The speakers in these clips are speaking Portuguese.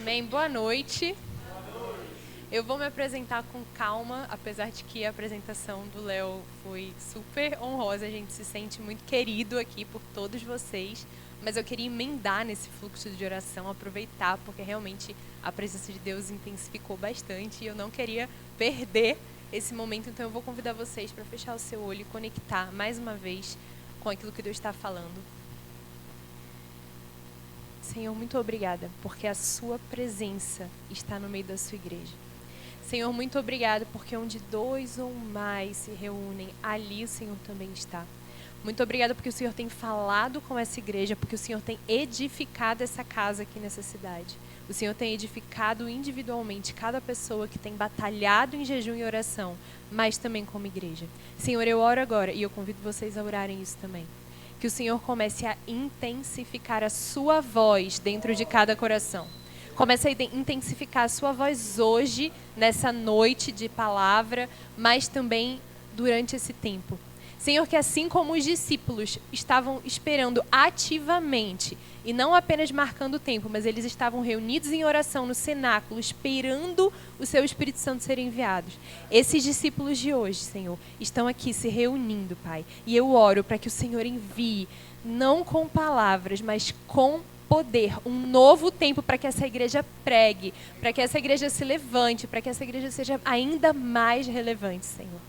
Amém. Boa noite. Eu vou me apresentar com calma, apesar de que a apresentação do Léo foi super honrosa. A gente se sente muito querido aqui por todos vocês. Mas eu queria emendar nesse fluxo de oração, aproveitar, porque realmente a presença de Deus intensificou bastante e eu não queria perder esse momento. Então eu vou convidar vocês para fechar o seu olho e conectar mais uma vez com aquilo que Deus está falando. Senhor, muito obrigada, porque a sua presença está no meio da sua igreja. Senhor, muito obrigada, porque onde dois ou mais se reúnem, ali o Senhor também está. Muito obrigada porque o Senhor tem falado com essa igreja, porque o Senhor tem edificado essa casa aqui nessa cidade. O Senhor tem edificado individualmente cada pessoa que tem batalhado em jejum e oração, mas também como igreja. Senhor, eu oro agora e eu convido vocês a orarem isso também. Que o Senhor comece a intensificar a sua voz dentro de cada coração. Comece a intensificar a sua voz hoje, nessa noite de palavra, mas também durante esse tempo. Senhor, que assim como os discípulos estavam esperando ativamente, e não apenas marcando o tempo, mas eles estavam reunidos em oração no cenáculo, esperando o seu Espírito Santo ser enviados. Esses discípulos de hoje, Senhor, estão aqui se reunindo, Pai. E eu oro para que o Senhor envie, não com palavras, mas com poder, um novo tempo para que essa igreja pregue, para que essa igreja se levante, para que essa igreja seja ainda mais relevante, Senhor.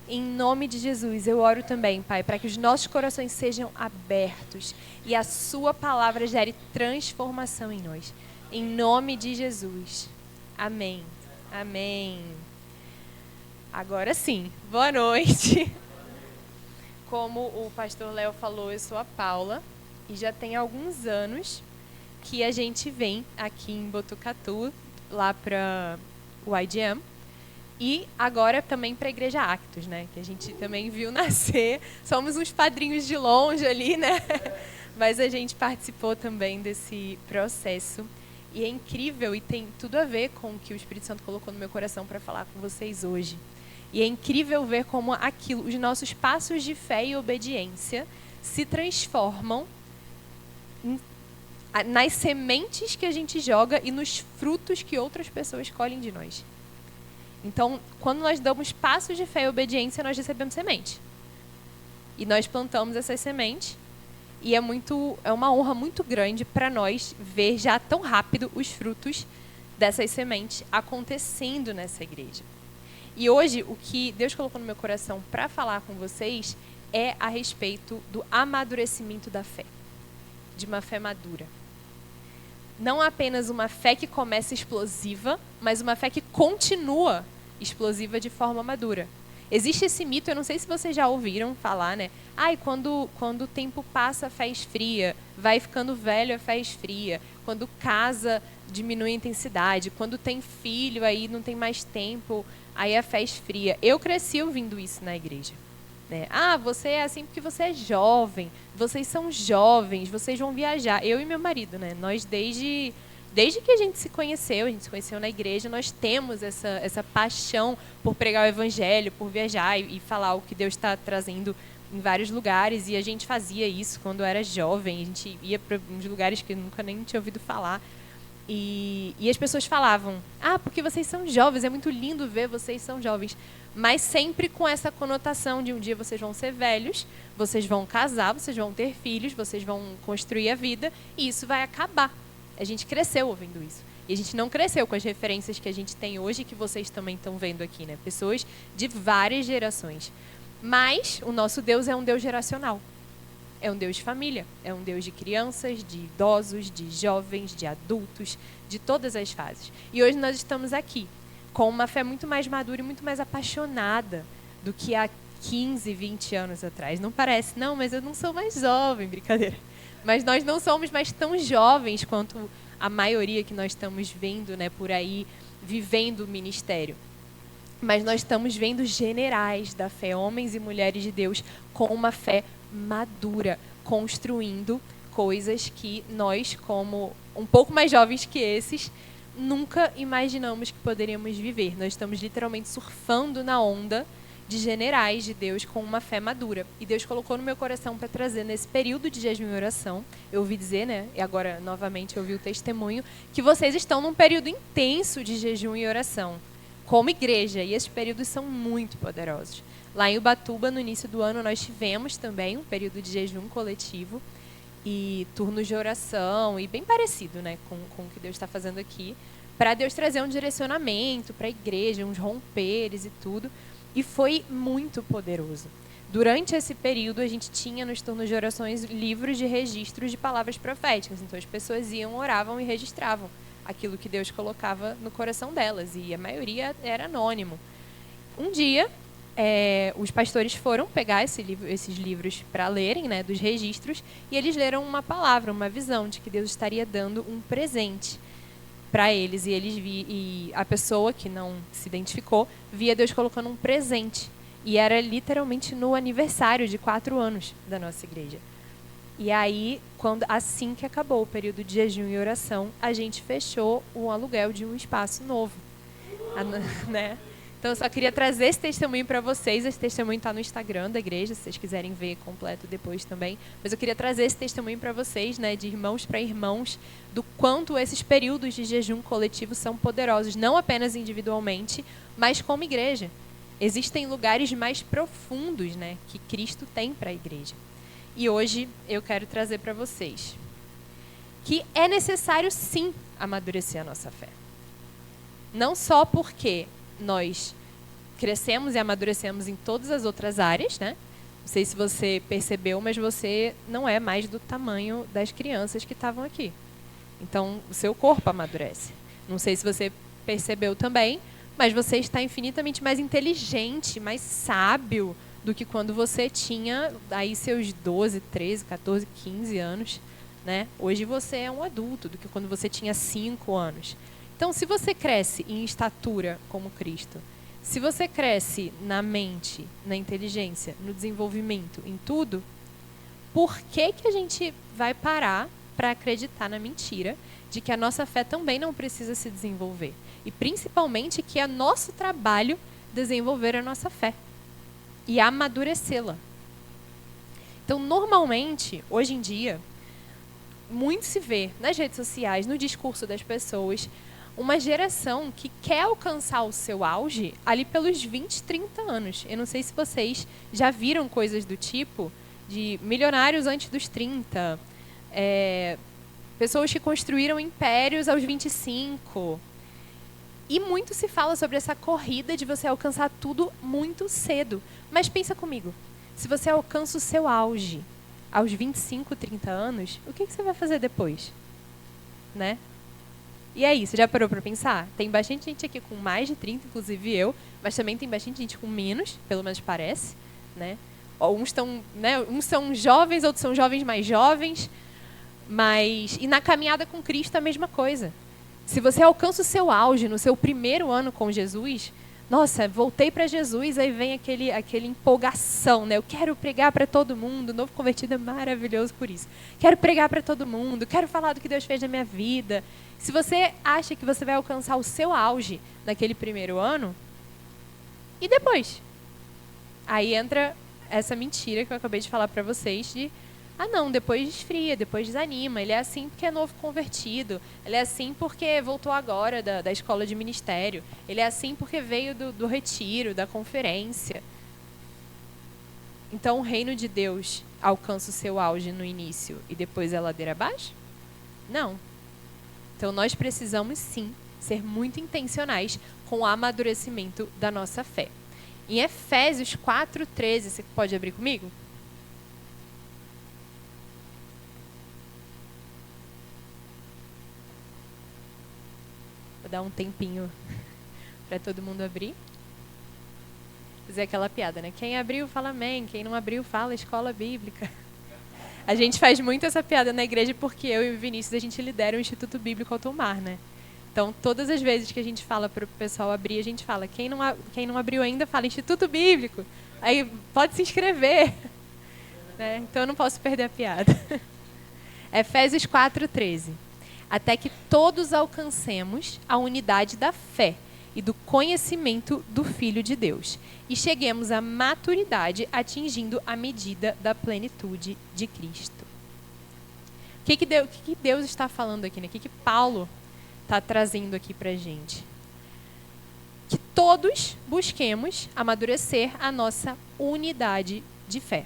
Em nome de Jesus, eu oro também, Pai, para que os nossos corações sejam abertos e a sua palavra gere transformação em nós. Em nome de Jesus. Amém. Amém. Agora sim, boa noite. Como o pastor Léo falou, eu sou a Paula e já tem alguns anos que a gente vem aqui em Botucatu, lá para o IDM. E agora também para a Igreja Actos, né? Que a gente também viu nascer. Somos uns padrinhos de longe ali, né? Mas a gente participou também desse processo. E é incrível e tem tudo a ver com o que o Espírito Santo colocou no meu coração para falar com vocês hoje. E é incrível ver como aquilo, os nossos passos de fé e obediência se transformam nas sementes que a gente joga e nos frutos que outras pessoas colhem de nós. Então, quando nós damos passos de fé e obediência, nós recebemos semente. E nós plantamos essas sementes. E é uma honra muito grande para nós ver já tão rápido os frutos dessas sementes acontecendo nessa igreja. E hoje, o que Deus colocou no meu coração para falar com vocês é a respeito do amadurecimento da fé. De uma fé madura. Não apenas uma fé que começa explosiva, mas uma fé que continua explosiva de forma madura. Existe esse mito, eu não sei se vocês já ouviram falar, né? Quando o tempo passa, a fé esfria. Vai ficando velho, a fé esfria. Quando casa, diminui a intensidade. Quando tem filho, aí não tem mais tempo, aí a fé esfria. Eu cresci ouvindo isso na igreja. Né? Você é assim porque você é jovem, vocês são jovens, vocês vão viajar. Eu e meu marido, né? Nós desde que a gente se conheceu na igreja, nós temos essa paixão por pregar o evangelho, por viajar e falar o que Deus está trazendo em vários lugares. E a gente fazia isso quando era jovem, a gente ia para uns lugares que eu nunca nem tinha ouvido falar. E as pessoas falavam, porque vocês são jovens, é muito lindo ver vocês são jovens. Mas sempre com essa conotação de um dia vocês vão ser velhos, vocês vão casar, vocês vão ter filhos, vocês vão construir a vida e isso vai acabar. A gente cresceu ouvindo isso. E a gente não cresceu com as referências que a gente tem hoje, que vocês também estão vendo aqui, né? Pessoas de várias gerações. Mas o nosso Deus é um Deus geracional. É um Deus de família. É um Deus de crianças, de idosos, de jovens, de adultos, de todas as fases. E hoje nós estamos aqui com uma fé muito mais madura e muito mais apaixonada do que há 15, 20 anos atrás. Não parece, não, mas eu não sou mais jovem, brincadeira. Mas nós não somos mais tão jovens quanto a maioria que nós estamos vendo, né, por aí, vivendo o ministério. Mas nós estamos vendo generais da fé, homens e mulheres de Deus, com uma fé madura, construindo coisas que nós, como um pouco mais jovens que esses, nunca imaginamos que poderíamos viver. Nós estamos literalmente surfando na onda de generais de Deus com uma fé madura. E Deus colocou no meu coração para trazer nesse período de jejum e oração. Eu ouvi dizer, né? E agora, novamente, eu ouvi o testemunho, que vocês estão num período intenso de jejum e oração, como igreja. E esses períodos são muito poderosos. Lá em Ubatuba, no início do ano, nós tivemos também um período de jejum coletivo e turnos de oração, e bem parecido, né, com o que Deus está fazendo aqui, para Deus trazer um direcionamento para a igreja, uns romperes e tudo. E foi muito poderoso. Durante esse período, a gente tinha nos turnos de orações livros de registros de palavras proféticas. Então, as pessoas iam, oravam e registravam aquilo que Deus colocava no coração delas. E a maioria era anônimo. Um dia, os pastores foram pegar esses livros para lerem, né, dos registros, e eles leram uma palavra, uma visão de que Deus estaria dando um presente para eles, e a pessoa que não se identificou via Deus colocando um presente, e era literalmente no aniversário de 4 anos da nossa igreja. E aí, assim que acabou o período de jejum e oração, a gente fechou o aluguel de um espaço novo, né? Então, eu só queria trazer esse testemunho para vocês. Esse testemunho está no Instagram da igreja, se vocês quiserem ver completo depois também. Mas eu queria trazer esse testemunho para vocês, né, de irmãos para irmãos, do quanto esses períodos de jejum coletivo são poderosos, não apenas individualmente, mas como igreja. Existem lugares mais profundos, né, que Cristo tem para a igreja. E hoje eu quero trazer para vocês que é necessário, sim, amadurecer a nossa fé. Não só porque nós crescemos e amadurecemos em todas as outras áreas, né? Não sei se você percebeu, mas você não é mais do tamanho das crianças que estavam aqui. Então, o seu corpo amadurece. Não sei se você percebeu também, mas você está infinitamente mais inteligente, mais sábio do que quando você tinha aí seus 12, 13, 14, 15 anos, né? Hoje você é um adulto do que quando você tinha 5 anos. Então, se você cresce em estatura como Cristo, se você cresce na mente, na inteligência, no desenvolvimento, em tudo, por que a gente vai parar para acreditar na mentira de que a nossa fé também não precisa se desenvolver? E, principalmente, que é nosso trabalho desenvolver a nossa fé e amadurecê-la. Então, normalmente, hoje em dia, muito se vê nas redes sociais, no discurso das pessoas, uma geração que quer alcançar o seu auge ali pelos 20, 30 anos. Eu não sei se vocês já viram coisas do tipo de milionários antes dos 30, pessoas que construíram impérios aos 25. E muito se fala sobre essa corrida de você alcançar tudo muito cedo. Mas pensa comigo, se você alcança o seu auge aos 25, 30 anos, o que você vai fazer depois? Né? E é isso, já parou para pensar? Tem bastante gente aqui com mais de 30, inclusive eu, mas também tem bastante gente com menos, pelo menos parece, né? Uns são jovens, outros são jovens mais jovens, e na caminhada com Cristo a mesma coisa. Se você alcança o seu auge no seu primeiro ano com Jesus, nossa, voltei para Jesus, aí vem aquele empolgação, né? Eu quero pregar para todo mundo, o novo convertido é maravilhoso por isso. Quero pregar para todo mundo, quero falar do que Deus fez na minha vida. Se você acha que você vai alcançar o seu auge naquele primeiro ano, e depois? Aí entra essa mentira que eu acabei de falar para vocês de, não, depois esfria, depois desanima. Ele é assim porque é novo convertido. Ele é assim porque voltou agora da escola de ministério. Ele é assim porque veio do retiro, da conferência. Então, o reino de Deus alcança o seu auge no início e depois é ladeira abaixo? Não. Então, nós precisamos, sim, ser muito intencionais com o amadurecimento da nossa fé. Em Efésios 4:13, você pode abrir comigo? Vou dar um tempinho para todo mundo abrir. Fazer aquela piada, né? Quem abriu, fala amém. Quem não abriu, fala escola bíblica. A gente faz muito essa piada na igreja porque eu e o Vinícius, a gente lidera o Instituto Bíblico Alto Mar, né? Então, todas as vezes que a gente fala para o pessoal abrir, a gente fala, quem não abriu ainda, fala Instituto Bíblico. Aí, pode se inscrever. Né? Então, eu não posso perder a piada. Efésios 4:13. Até que todos alcancemos a unidade da fé e do conhecimento do Filho de Deus, e cheguemos à maturidade, atingindo a medida da plenitude de Cristo. O que Deus está falando aqui, né? O que Paulo está trazendo aqui para a gente? Que todos busquemos amadurecer a nossa unidade de fé.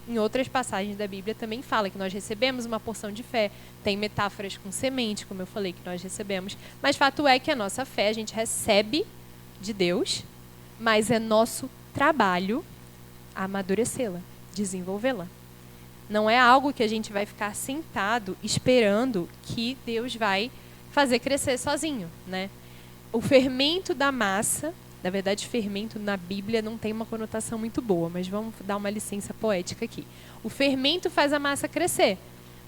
Em outras passagens da Bíblia também fala que nós recebemos uma porção de fé. Tem metáforas com semente, como eu falei, que nós recebemos. Mas fato é que a nossa fé a gente recebe de Deus, mas é nosso trabalho amadurecê-la, desenvolvê-la. Não é algo que a gente vai ficar sentado esperando que Deus vai fazer crescer sozinho, né? O fermento da massa, na verdade, fermento na Bíblia não tem uma conotação muito boa, mas vamos dar uma licença poética aqui. O fermento faz a massa crescer,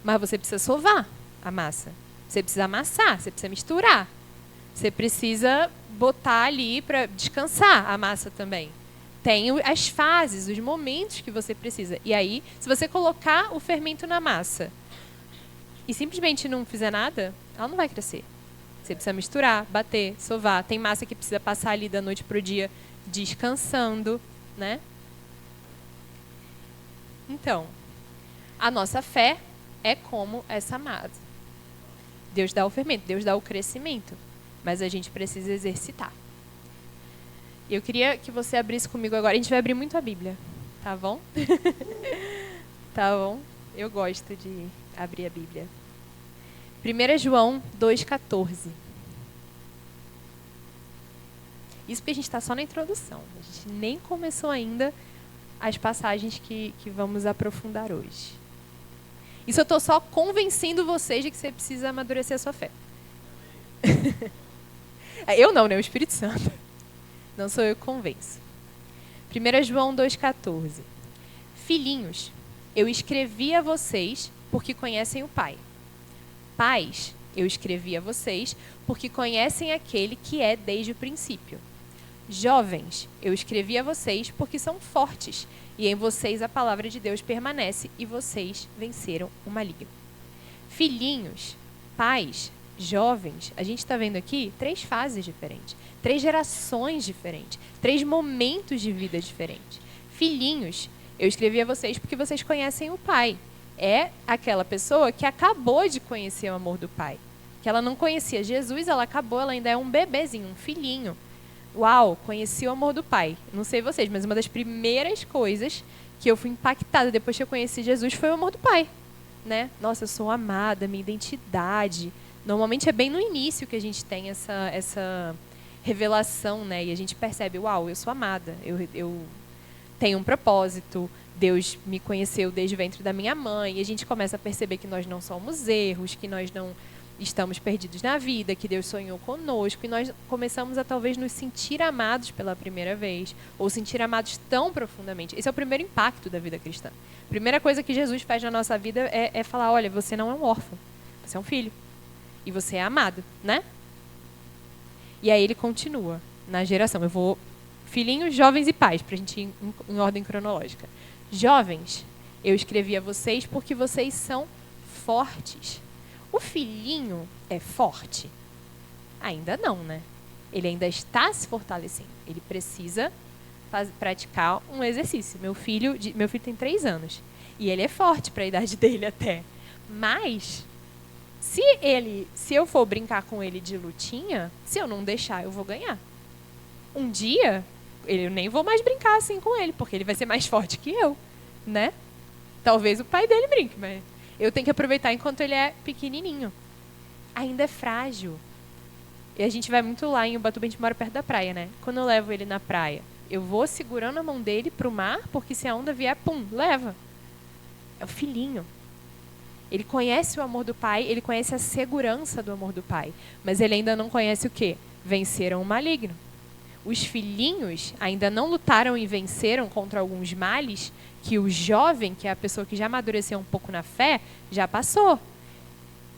mas você precisa sovar a massa. Você precisa amassar, você precisa misturar. Você precisa botar ali para descansar a massa também. Tem as fases, os momentos que você precisa. E aí, se você colocar o fermento na massa e simplesmente não fizer nada, ela não vai crescer. Você precisa misturar, bater, sovar. Tem massa que precisa passar ali da noite para o dia descansando, né? Então, a nossa fé é como essa massa. Deus dá o fermento, Deus dá o crescimento, mas a gente precisa exercitar. Eu queria que você abrisse comigo agora. A gente vai abrir muito a Bíblia, tá bom? Tá bom? Eu gosto de abrir a Bíblia. 1 João 2,14. Isso porque a gente está só na introdução. A gente nem começou ainda as passagens que vamos aprofundar hoje. Isso eu estou só convencendo vocês de que você precisa amadurecer a sua fé. Eu não, né? O Espírito Santo. Não sou eu que convenço. 1 João 2,14. Filhinhos, eu escrevi a vocês porque conhecem o Pai. Pais, eu escrevi a vocês porque conhecem aquele que é desde o princípio. Jovens, eu escrevi a vocês porque são fortes, e em vocês a palavra de Deus permanece, e vocês venceram o maligno. Filhinhos, pais, jovens, a gente está vendo aqui 3 fases diferentes, 3 gerações diferentes, 3 momentos de vida diferentes. Filhinhos, eu escrevi a vocês porque vocês conhecem o Pai. É aquela pessoa que acabou de conhecer o amor do Pai. Que ela não conhecia Jesus, ela ainda é um bebezinho, um filhinho. Uau, conheci o amor do Pai. Não sei vocês, mas uma das primeiras coisas que eu fui impactada depois que eu conheci Jesus foi o amor do Pai. Né? Nossa, eu sou amada, minha identidade. Normalmente é bem no início que a gente tem essa revelação, né? E a gente percebe, uau, eu sou amada, eu tenho um propósito, Deus me conheceu desde o ventre da minha mãe, e a gente começa a perceber que nós não somos erros, que nós não estamos perdidos na vida, que Deus sonhou conosco, e nós começamos a talvez nos sentir amados pela primeira vez, ou sentir amados tão profundamente. Esse é o primeiro impacto da vida cristã. A primeira coisa que Jesus faz na nossa vida é falar, olha, você não é um órfão, você é um filho, e você é amado, né? E aí ele continua na geração. Eu vou filhinhos, jovens e pais, para a gente ir em ordem cronológica. Jovens, eu escrevi a vocês porque vocês são fortes. O filhinho é forte? Ainda não, né? Ele ainda está se fortalecendo. Ele precisa praticar um exercício. Meu filho tem 3 anos. E ele é forte para a idade dele até. Mas, se eu for brincar com ele de lutinha, se eu não deixar, eu vou ganhar. Um dia, eu nem vou mais brincar assim com ele, porque ele vai ser mais forte que eu, né? Talvez o pai dele brinque, mas eu tenho que aproveitar enquanto ele é pequenininho. Ainda é frágil. E a gente vai muito lá em Ubatuba, a gente mora perto da praia, né? Quando eu levo ele na praia, eu vou segurando a mão dele pro mar, porque se a onda vier, pum, leva. É o filhinho. Ele conhece o amor do pai, ele conhece a segurança do amor do pai, mas ele ainda não conhece o quê? Venceram o maligno. Os filhinhos ainda não lutaram e venceram contra alguns males que o jovem, que é a pessoa que já amadureceu um pouco na fé, já passou.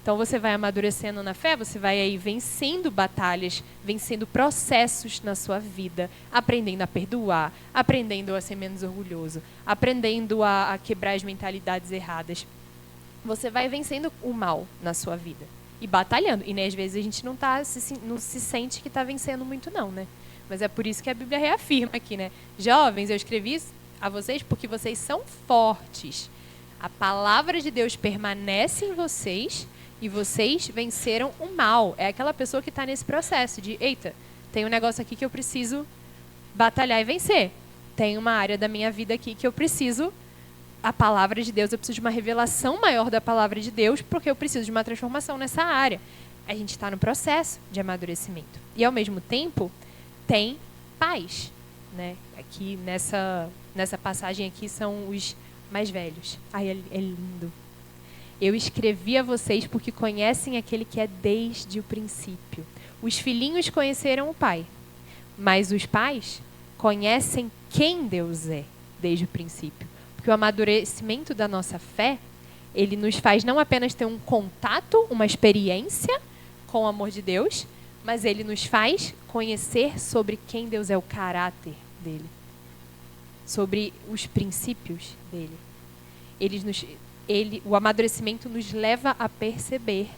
Então você vai amadurecendo na fé, você vai aí vencendo batalhas, vencendo processos na sua vida, aprendendo a perdoar, aprendendo a ser menos orgulhoso, aprendendo a quebrar as mentalidades erradas. Você vai vencendo o mal na sua vida. e batalhando. E, né, às vezes a gente não se sente que está vencendo muito, não, né? Mas é por isso que a Bíblia reafirma aqui, né? Jovens, eu escrevi a vocês porque vocês são fortes. A palavra de Deus permanece em vocês e vocês venceram o mal. É aquela pessoa que está nesse processo de, eita, tem um negócio aqui que eu preciso batalhar e vencer. Tem uma área da minha vida aqui que eu preciso a palavra de Deus, eu preciso de uma revelação maior da palavra de Deus, porque eu preciso de uma transformação nessa área. A gente está no processo de amadurecimento. E, ao mesmo tempo, tem pais, né? Aqui, nessa passagem aqui, são os mais velhos. Ai, é lindo. Eu escrevi a vocês porque conhecem aquele que é desde o princípio. Os filhinhos conheceram o pai, mas os pais conhecem quem Deus é desde o princípio. Porque o amadurecimento da nossa fé, ele nos faz não apenas ter um contato, uma experiência com o amor de Deus, mas ele nos faz conhecer sobre quem Deus é, o caráter dele, sobre os princípios dele. O amadurecimento nos leva a perceber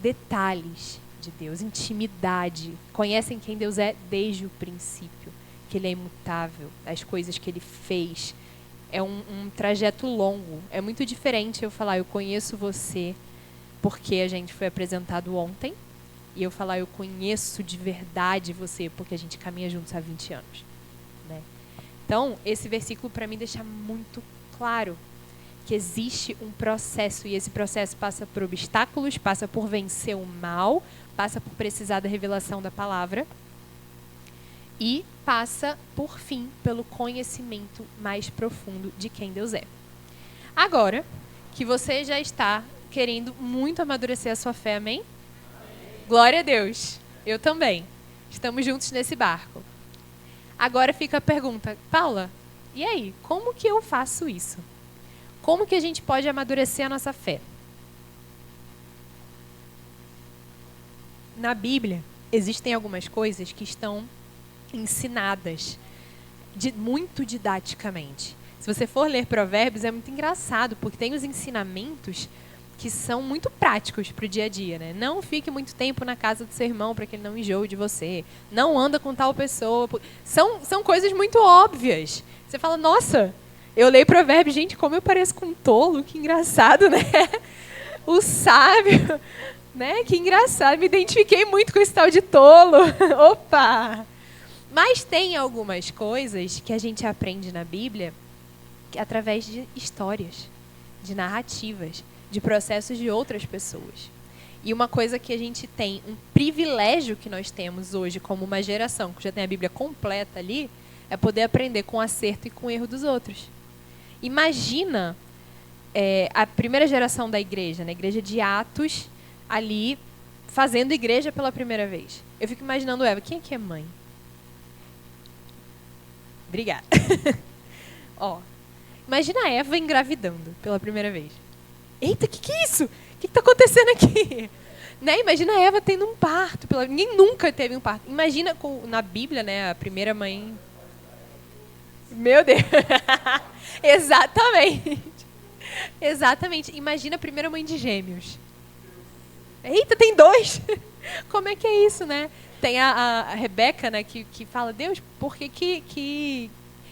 detalhes de Deus, intimidade. Conhecem quem Deus é desde o princípio, que ele é imutável, as coisas que ele fez. É um trajeto longo. É muito diferente eu falar, eu conheço você porque a gente foi apresentado ontem, e eu falar, eu conheço de verdade você porque a gente caminha juntos há 20 anos. Né? Então, esse versículo para mim deixa muito claro que existe um processo, e esse processo passa por obstáculos, passa por vencer o mal, passa por precisar da revelação da palavra, e passa, por fim, pelo conhecimento mais profundo de quem Deus é. Agora que você já está querendo muito amadurecer a sua fé, amém? Glória a Deus. Eu também. Estamos juntos nesse barco. Agora fica a pergunta, Paula, e aí, como que eu faço isso? Como que a gente pode amadurecer a nossa fé? Na Bíblia, existem algumas coisas que estão ensinadas muito didaticamente. Se você for ler Provérbios, é muito engraçado, porque tem os ensinamentos que são muito práticos para o dia a dia, né? Não fique muito tempo na casa do seu irmão para que ele não enjoe de você. Não anda com tal pessoa. São coisas muito óbvias. Você fala, nossa, eu leio Provérbios, gente, como eu pareço com um tolo, que engraçado, né? O sábio, né? Que engraçado, me identifiquei muito com esse tal de tolo. Opa! Mas tem algumas coisas que a gente aprende na Bíblia através de histórias, de narrativas, de processos de outras pessoas. E uma coisa que a gente tem, um privilégio que nós temos hoje como uma geração que já tem a Bíblia completa ali, é poder aprender com o acerto e com o erro dos outros. Imagina a primeira geração da igreja, na igreja de Atos, ali, fazendo igreja pela primeira vez. Eu fico imaginando Eva, quem aqui é mãe? Obrigada. Ó, imagina a Eva engravidando pela primeira vez. Eita, que é isso? O que está acontecendo aqui? Né? Imagina a Eva tendo um parto. Ninguém nunca teve um parto. Imagina na Bíblia, né, a primeira mãe... Meu Deus. Exatamente. Exatamente. Imagina a primeira mãe de gêmeos. Eita, tem 2. Como é que é isso, né? Tem a Rebeca, né, que fala, Deus, por que...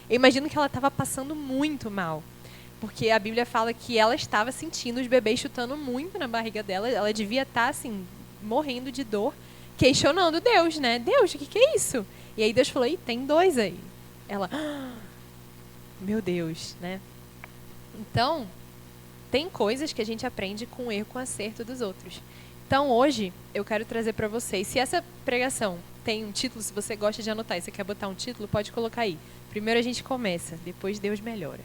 Eu imagino que ela estava passando muito mal. Porque a Bíblia fala que ela estava sentindo os bebês chutando muito na barriga dela. Ela devia estar, assim, morrendo de dor, questionando Deus, né? Deus, o que é isso? E aí Deus falou, tem 2 aí. Ela, meu Deus, né? Então, tem coisas que a gente aprende com o erro, com o acerto dos outros. Então, hoje, eu quero trazer para vocês, se essa pregação tem um título, se você gosta de anotar e você quer botar um título, pode colocar aí. Primeiro a gente começa, depois Deus melhora.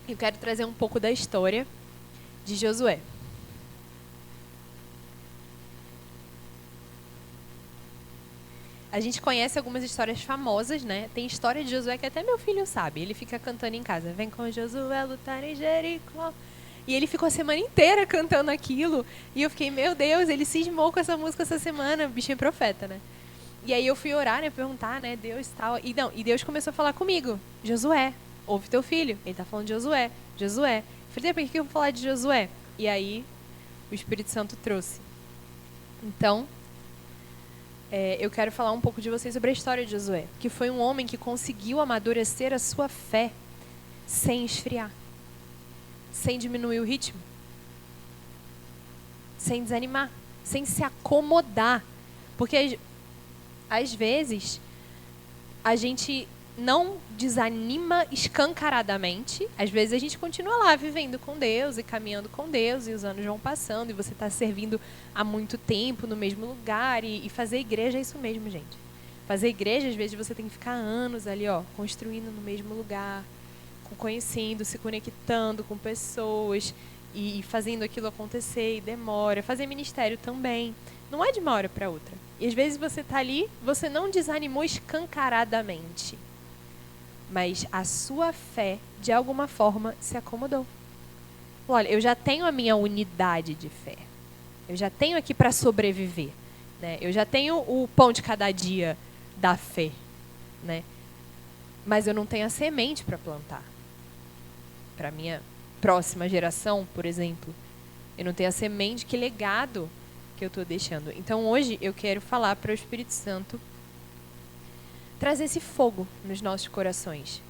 Eu quero trazer um pouco da história de Josué. A gente conhece algumas histórias famosas, né? Tem história de Josué que até meu filho sabe. Ele fica cantando em casa. Vem com Josué lutar em Jericó. E ele ficou a semana inteira cantando aquilo. E eu fiquei, meu Deus, ele cismou com essa música essa semana. O bichinho é profeta, né? E aí eu fui orar, né? Perguntar, né? Deus tal. E Deus começou a falar comigo. Josué, ouve teu filho. Ele está falando de Josué. Josué. Falei, por que eu vou falar de Josué? E aí, o Espírito Santo trouxe. Então, eu quero falar um pouco de vocês sobre a história de Josué, que foi um homem que conseguiu amadurecer a sua fé sem esfriar, sem diminuir o ritmo, sem desanimar, sem se acomodar. Porque, às vezes, a gente não desanima escancaradamente. Às vezes a gente continua lá vivendo com Deus e caminhando com Deus, e os anos vão passando e você está servindo há muito tempo no mesmo lugar. E fazer igreja é isso mesmo, gente. Fazer igreja, às vezes, você tem que ficar anos ali, construindo no mesmo lugar, conhecendo, se conectando com pessoas e fazendo aquilo acontecer, e demora. Fazer ministério também. Não é de uma hora para outra. E às vezes você está ali, você não desanimou escancaradamente, mas a sua fé, de alguma forma, se acomodou. Olha, eu já tenho a minha unidade de fé. Eu já tenho aqui para sobreviver. Né? Eu já tenho o pão de cada dia da fé. Né? Mas eu não tenho a semente para plantar. Para a minha próxima geração, por exemplo. Eu não tenho a semente, que legado que eu estou deixando. Então, hoje, eu quero falar para o Espírito Santo trazer esse fogo nos nossos corações.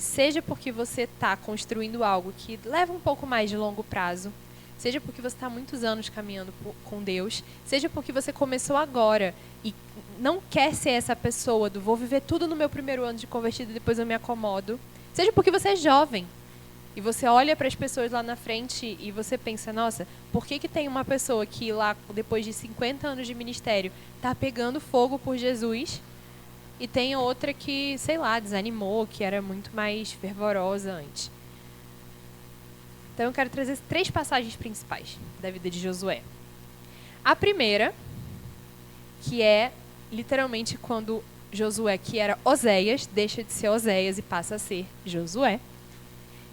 Seja porque você está construindo algo que leva um pouco mais de longo prazo, seja porque você está há muitos anos caminhando com Deus, seja porque você começou agora e não quer ser essa pessoa do vou viver tudo no meu primeiro ano de convertido e depois eu me acomodo, seja porque você é jovem e você olha para as pessoas lá na frente e você pensa, nossa, por que tem uma pessoa que lá, depois de 50 anos de ministério, está pegando fogo por Jesus, e tem outra que, sei lá, desanimou, que era muito mais fervorosa antes. Então eu quero trazer 3 passagens principais da vida de Josué. A primeira, que é literalmente quando Josué, que era Oséias, deixa de ser Oséias e passa a ser Josué,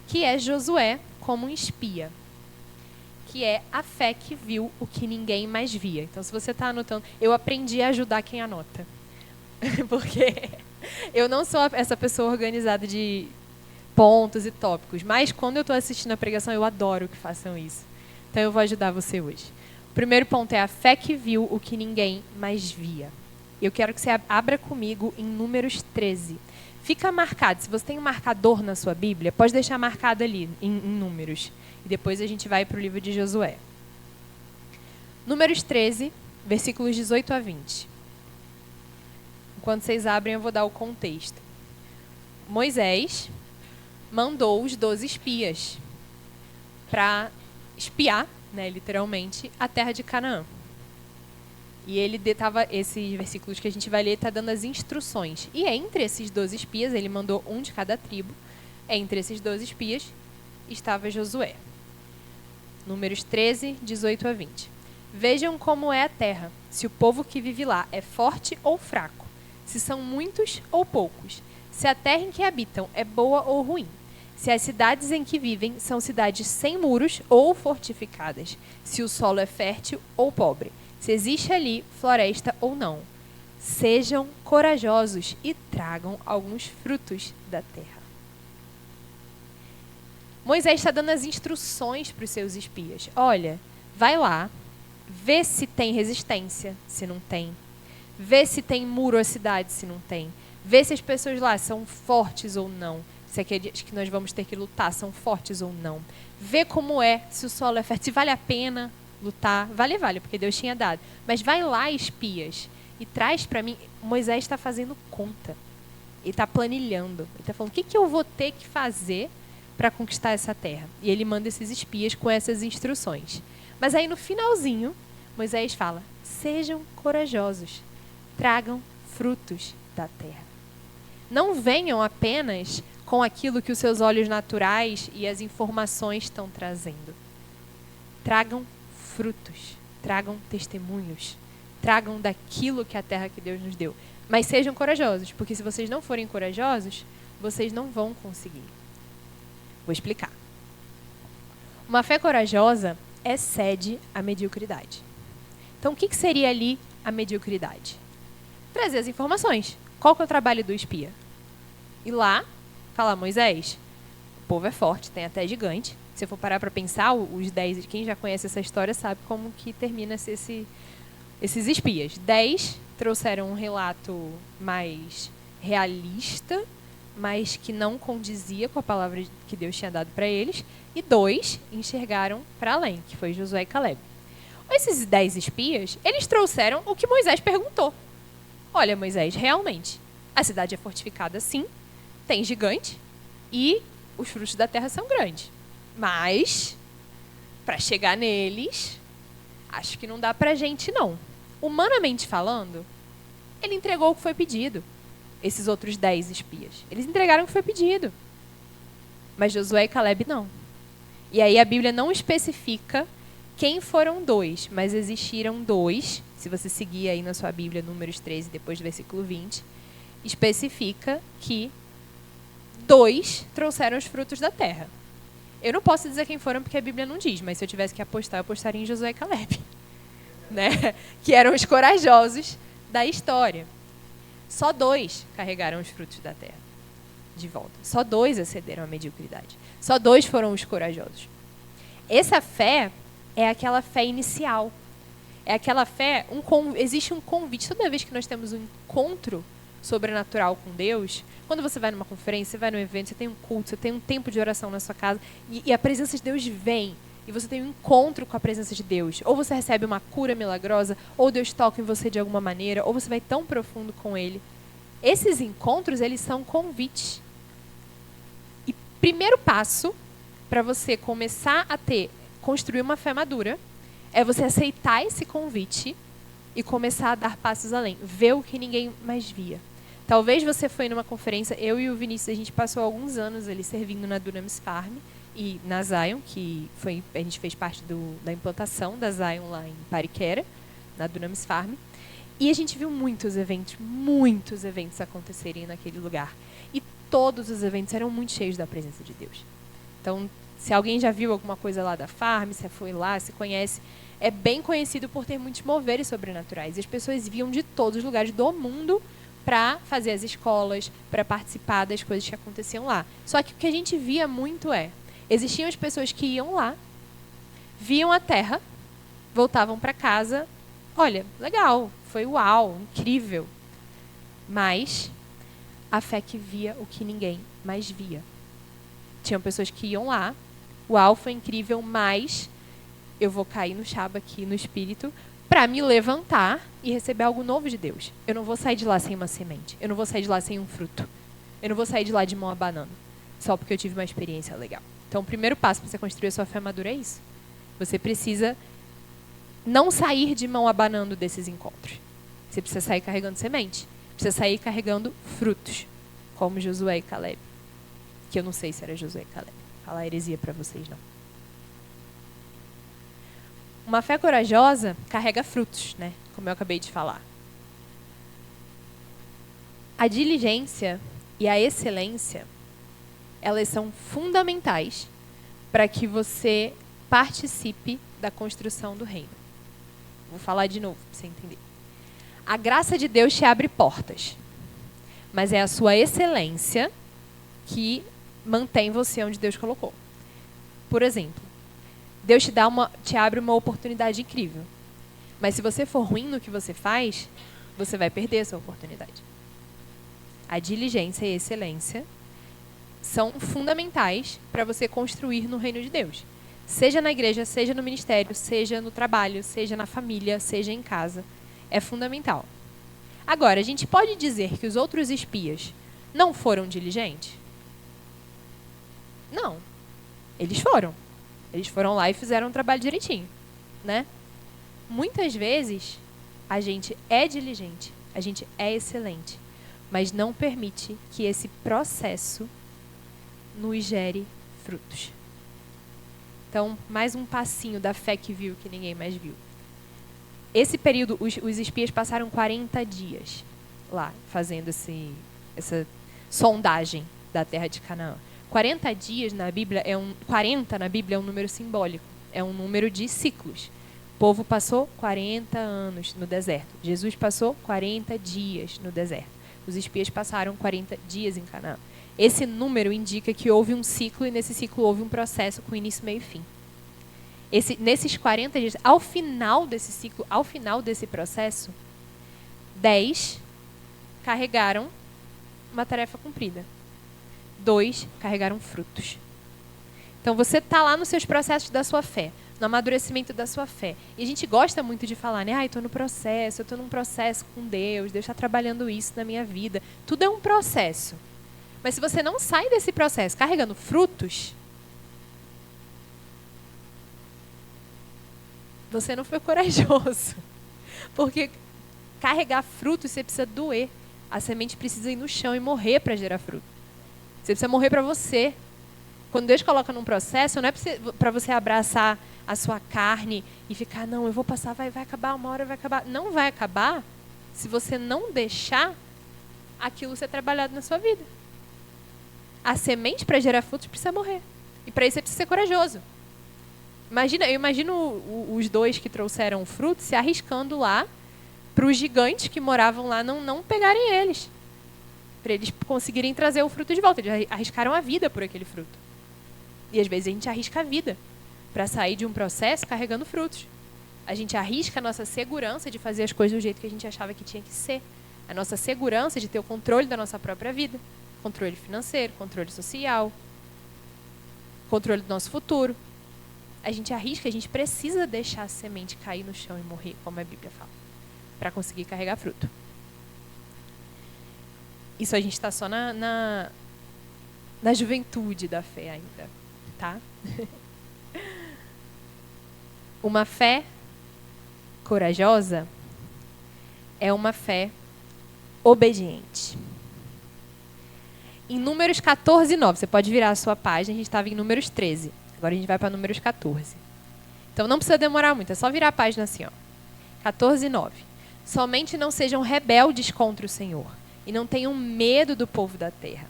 que é Josué como um espia, que é a fé que viu o que ninguém mais via. Então, se você está anotando, eu aprendi a ajudar quem anota. Porque eu não sou essa pessoa organizada de pontos e tópicos, mas quando eu estou assistindo a pregação, eu adoro que façam isso. Então eu vou ajudar você hoje. O primeiro ponto é a fé que viu o que ninguém mais via. Eu quero que você abra comigo em Números 13. Fica marcado, se você tem um marcador na sua Bíblia, pode deixar marcado ali em Números. E depois a gente vai para o livro de Josué. Números 13, versículos 18 a 20. Enquanto vocês abrem, eu vou dar o contexto. Moisés mandou os 12 espias para espiar, né, literalmente, a terra de Canaã. E ele estava, esses versículos que a gente vai ler, está dando as instruções. E entre esses 12 espias, ele mandou um de cada tribo. Entre esses 12 espias estava Josué. Números 13, 18 a 20. Vejam como é a terra, se o povo que vive lá é forte ou fraco, se são muitos ou poucos, se a terra em que habitam é boa ou ruim, se as cidades em que vivem são cidades sem muros ou fortificadas, se o solo é fértil ou pobre, se existe ali floresta ou não. Sejam corajosos e tragam alguns frutos da terra. Moisés está dando as instruções para os seus espias. Olha, vai lá, vê se tem resistência, se não tem. Vê se tem muro a cidade, se não tem. Vê se as pessoas lá são fortes ou não. Se aqueles que nós vamos ter que lutar são fortes ou não. Vê como é, se o solo é fértil, se vale a pena lutar. Vale, porque Deus tinha dado. Mas vai lá, espias, e traz para mim. Moisés está fazendo conta. Ele está planilhando. Ele está falando, o que eu vou ter que fazer para conquistar essa terra? E ele manda esses espias com essas instruções. Mas aí no finalzinho, Moisés fala, sejam corajosos. Tragam frutos da terra. Não venham apenas com aquilo que os seus olhos naturais e as informações estão trazendo. Tragam frutos, tragam testemunhos, tragam daquilo que a terra que Deus nos deu. Mas sejam corajosos, porque se vocês não forem corajosos, vocês não vão conseguir. Vou explicar. Uma fé corajosa excede a mediocridade. Então, o que seria ali a mediocridade? Trazer as informações. Qual que é o trabalho do espia? Ir lá Falar, Moisés, o povo é forte, tem até gigante. Se eu for parar para pensar, os 10, quem já conhece essa história sabe como que termina esses espias. 10 trouxeram um relato mais realista, mas que não condizia com a palavra que Deus tinha dado para eles, e 2 enxergaram para além, que foi Josué e Caleb. Esses 10 espias, eles trouxeram o que Moisés perguntou. Olha, Moisés, realmente, a cidade é fortificada sim, tem gigante, e os frutos da terra são grandes. Mas, para chegar neles, acho que não dá pra gente, não. Humanamente falando, ele entregou o que foi pedido. Esses outros 10 espias. Eles entregaram o que foi pedido. Mas Josué e Caleb não. E aí a Bíblia não especifica quem foram 2, mas existiram 2. Se você seguir aí na sua Bíblia, Números 13, depois do versículo 20, especifica que 2 trouxeram os frutos da terra. Eu não posso dizer quem foram porque a Bíblia não diz, mas se eu tivesse que apostar, eu apostaria em Josué e Caleb, né? Que eram os corajosos da história. Só 2 carregaram os frutos da terra de volta. Só 2 acederam à mediocridade. Só 2 foram os corajosos. Essa fé é aquela fé inicial. É aquela fé, existe um convite. Toda vez que nós temos um encontro sobrenatural com Deus, quando você vai numa conferência, você vai num evento, você tem um culto, você tem um tempo de oração na sua casa, e a presença de Deus vem, e você tem um encontro com a presença de Deus. Ou você recebe uma cura milagrosa, ou Deus toca em você de alguma maneira, ou você vai tão profundo com Ele. Esses encontros, eles são convites. E primeiro passo para você começar a construir uma fé madura, é você aceitar esse convite e começar a dar passos além. Ver o que ninguém mais via. Talvez você foi numa conferência, eu e o Vinícius, a gente passou alguns anos ali servindo na Dunamis Farm e na Zion, que a gente fez parte da implantação da Zion lá em Pariquera, na Dunamis Farm. E a gente viu muitos eventos acontecerem naquele lugar. E todos os eventos eram muito cheios da presença de Deus. Então, se alguém já viu alguma coisa lá da Farm, se foi lá, se conhece, é bem conhecido por ter muitos moveres sobrenaturais. E as pessoas vinham de todos os lugares do mundo para fazer as escolas, para participar das coisas que aconteciam lá. Só que o que a gente via muito existiam as pessoas que iam lá, viam a terra, voltavam para casa, olha, legal, foi uau, incrível. Mas a fé que via o que ninguém mais via. Tinham pessoas que iam lá, uau, foi incrível, mas eu vou cair no chaba aqui, no espírito, para me levantar e receber algo novo de Deus. Eu não vou sair de lá sem uma semente. Eu não vou sair de lá sem um fruto. Eu não vou sair de lá de mão abanando, só porque eu tive uma experiência legal. Então, o primeiro passo para você construir a sua fé madura é isso. Você precisa não sair de mão abanando desses encontros. Você precisa sair carregando semente. Precisa sair carregando frutos, como Josué e Caleb. Que eu não sei se era Josué e Caleb. Falar heresia para vocês, não. Uma fé corajosa carrega frutos, né? Como eu acabei de falar. A diligência e a excelência, elas são fundamentais para que você participe da construção do reino. Vou falar de novo para você entender. A graça de Deus te abre portas, mas é a sua excelência que mantém você onde Deus colocou. Por exemplo, Deus te abre uma oportunidade incrível. Mas se você for ruim no que você faz, você vai perder essa oportunidade. A diligência e a excelência são fundamentais para você construir no reino de Deus. Seja na igreja, seja no ministério, seja no trabalho, seja na família, seja em casa. É fundamental. Agora, a gente pode dizer que os outros espias não foram diligentes? Não. Eles foram. Eles foram lá e fizeram o trabalho direitinho, né? Muitas vezes, a gente é diligente, a gente é excelente, mas não permite que esse processo nos gere frutos. Então, mais um passinho da fé que viu que ninguém mais viu. Esse período, os espias passaram 40 dias lá, fazendo essa sondagem da terra de Canaã. 40 dias na Bíblia 40 na Bíblia é um número simbólico, é um número de ciclos. O povo passou 40 anos no deserto. Jesus passou 40 dias no deserto. Os espias passaram 40 dias em Canaã. Esse número indica que houve um ciclo e nesse ciclo houve um processo com início, meio e fim. Nesses 40 dias, ao final desse ciclo, ao final desse processo, 10 carregaram uma tarefa cumprida. 2 carregaram frutos. Então você está lá nos seus processos da sua fé, no amadurecimento da sua fé. E a gente gosta muito de falar, né? Estou no processo, eu estou num processo com Deus está trabalhando isso na minha vida. Tudo é um processo. Mas se você não sai desse processo carregando frutos, você não foi corajoso. Porque carregar frutos, você precisa doer. A semente precisa ir no chão e morrer para gerar fruto. Você precisa morrer para você. Quando Deus coloca num processo, não é para você abraçar a sua carne e ficar, não, eu vou passar, vai acabar, uma hora vai acabar. Não vai acabar se você não deixar aquilo ser trabalhado na sua vida. A semente para gerar frutos precisa morrer. E para isso você precisa ser corajoso. Eu imagino os 2 que trouxeram frutos se arriscando lá para os gigantes que moravam lá não pegarem eles. Para eles conseguirem trazer o fruto de volta. Eles arriscaram a vida por aquele fruto. E às vezes a gente arrisca a vida para sair de um processo carregando frutos. A gente arrisca a nossa segurança de fazer as coisas do jeito que a gente achava que tinha que ser. A nossa segurança de ter o controle da nossa própria vida. Controle financeiro, controle social, controle do nosso futuro. A gente arrisca, a gente precisa deixar a semente cair no chão e morrer, como a Bíblia fala, para conseguir carregar fruto. Isso a gente está só na juventude da fé ainda, tá? Uma fé corajosa é uma fé obediente. Em Números 14, 9, você pode virar a sua página, a gente estava em Números 13. Agora a gente vai para Números 14. Então não precisa demorar muito, é só virar a página assim, ó. 14, 9. Somente não sejam rebeldes contra o Senhor e não tenham medo do povo da terra.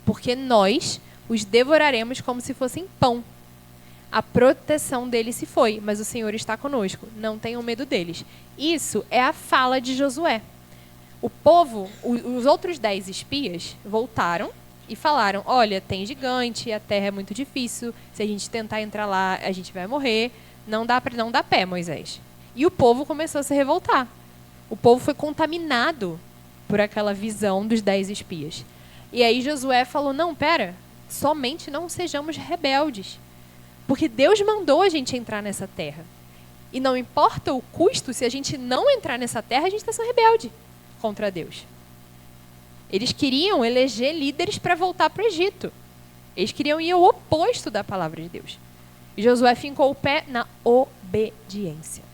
Porque nós os devoraremos como se fossem pão. A proteção deles se foi, mas o Senhor está conosco. Não tenham medo deles. Isso é a fala de Josué. O povo, os outros 10 espias, voltaram e falaram, olha, tem gigante, a terra é muito difícil, se a gente tentar entrar lá, a gente vai morrer, não dá pé, Moisés. E o povo começou a se revoltar. O povo foi contaminado por aquela visão dos 10 espias. E aí Josué falou, não, pera, somente não sejamos rebeldes. Porque Deus mandou a gente entrar nessa terra. E não importa o custo, se a gente não entrar nessa terra, a gente está sendo rebelde contra Deus. Eles queriam eleger líderes para voltar para o Egito. Eles queriam ir ao oposto da palavra de Deus. E Josué fincou o pé na obediência.